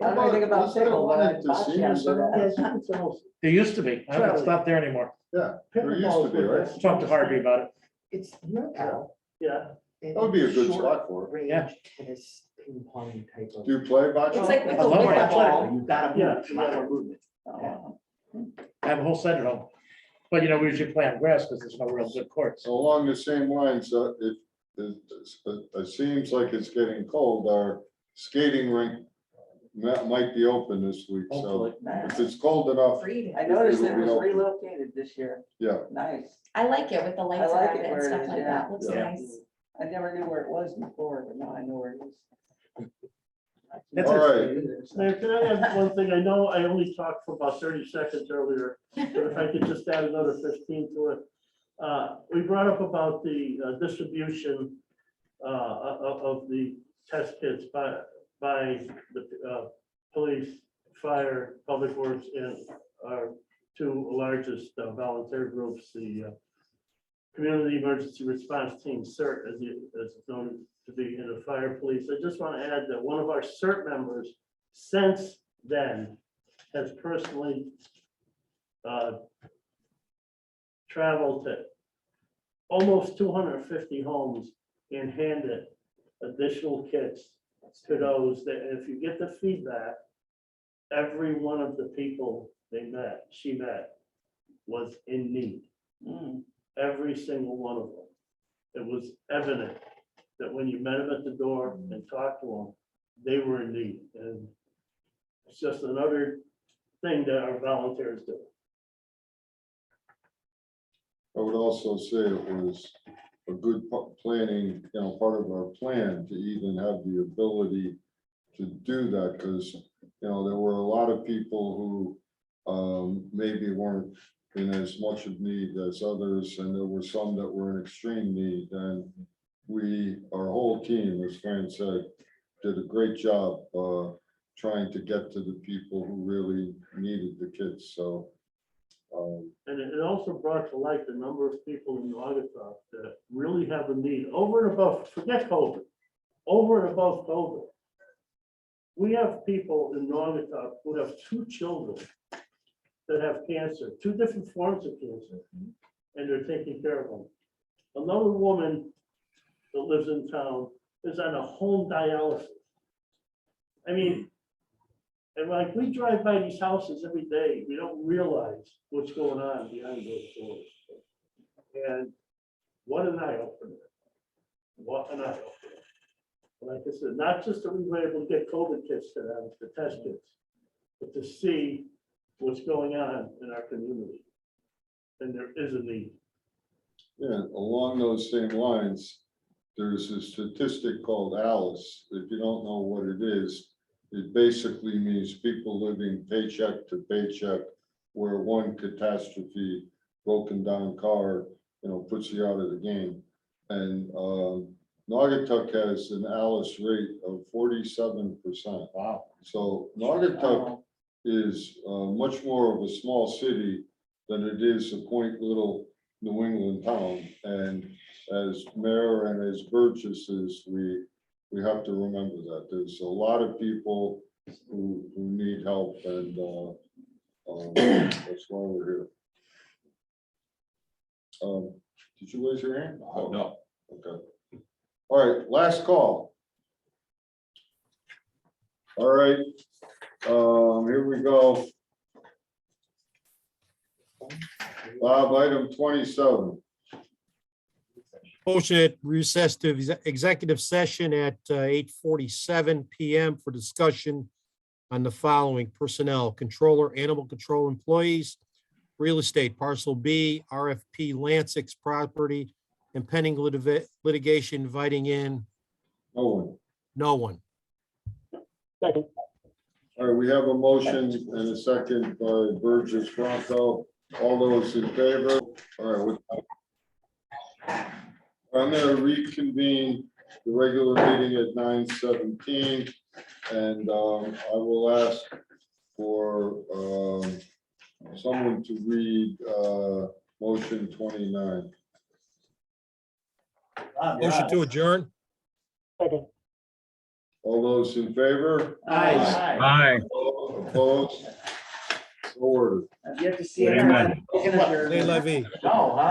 I don't know anything about Was there pickle, one but at the bocce senior I'm good center? at. Yes, it's almost- There used to be. I don't think it's not there anymore. Yeah, there used to be, right? Talk to Harvey about it. It's know-how. Yeah. That would be a good spot for it. Range Yeah. tennis, ping pong type of. Do you play bocce? It's like I love pickleball. You gotta Yeah, move, a lot more movement. I have a whole set at home. But we usually play on grass because there's no real good courts. So along the same lines, it seems like it's getting cold. Our skating rink might be open this week, so Hopefully. if it's cold enough, I noticed it was relocated this year. yeah. Nice. I like it with the lights I like around it it and where it stuff is, like yeah. that. Looks Yeah. nice. I never knew where it was before, but now I know where it is. That's All it. right, Mayor, can I add one thing? I know I only talked for about 30 seconds earlier, but if I could just add another 15 to it. We brought up about the distribution of the test kits by the police, fire, public works, and our two largest volunteer groups, the Community Emergency Response Team, CERT, as it's known to be in the fire police. I just want to add that one of our CERT members since then has personally traveled to almost 250 homes and handed additional kits to those that, and if you get the feedback, every one of the people she met was in need. Every single one of them. It was evident that when you met them at the door and talked to them, they were in need. And it's just another thing that our volunteers do. I would also say it was a good planning, part of our plan to even have the ability to do that, because, there were a lot of people who maybe weren't in as much of need as others, and there were some that were in extreme need, and our whole team, as Fran said, did a great job trying to get to the people who really needed the kids, so. And it also brought to light the number of people in Naugatuck that really have a need over and above, forget COVID, over and above COVID. We have people in Naugatuck who have 2 children that have cancer, 2 different forms of cancer, and they're taking care of them. Another woman that lives in town is on a home dialysis. I mean, and like we drive by these houses every day, we don't realize what's going on behind those doors. And what an eye opener. What an eye opener. Like I said, not just that we were able to get COVID kits to them, the test kits, but to see what's going on in our community. And there is a need. Yeah, along those same lines, there's a statistic called ALICE. If you don't know what it is, it basically means people living paycheck to paycheck, where one catastrophe, broken down car, puts you out of the game. And Naugatuck has an ALICE rate of 47%. Wow. So Naugatuck is much more of a small city than it is a quaint little New England town. And as mayor and as Burgess is, we have to remember that there's a lot of people who need help, and that's why we're here. Did you raise your hand? Oh, no. Okay. All right, last call. All right, here we go. Bob, item 27. Motion at recess to executive session at 8:47 PM for discussion on the following: personnel, controller, animal control employees, real estate, parcel B, RFP Lansing's property, and pending litigation, inviting in No one. no one. Second. All right, we have a motion and a second by Burgess Franco. All those in favor? All right. I'm going to reconvene the regular meeting at 9:17, and I will ask for someone to read motion 29. Motion to adjourn. Second. All those in favor? Aye. Opposed? So ordered. I've yet to see. Amen. Motion adjourned. Lee Levy. No, huh?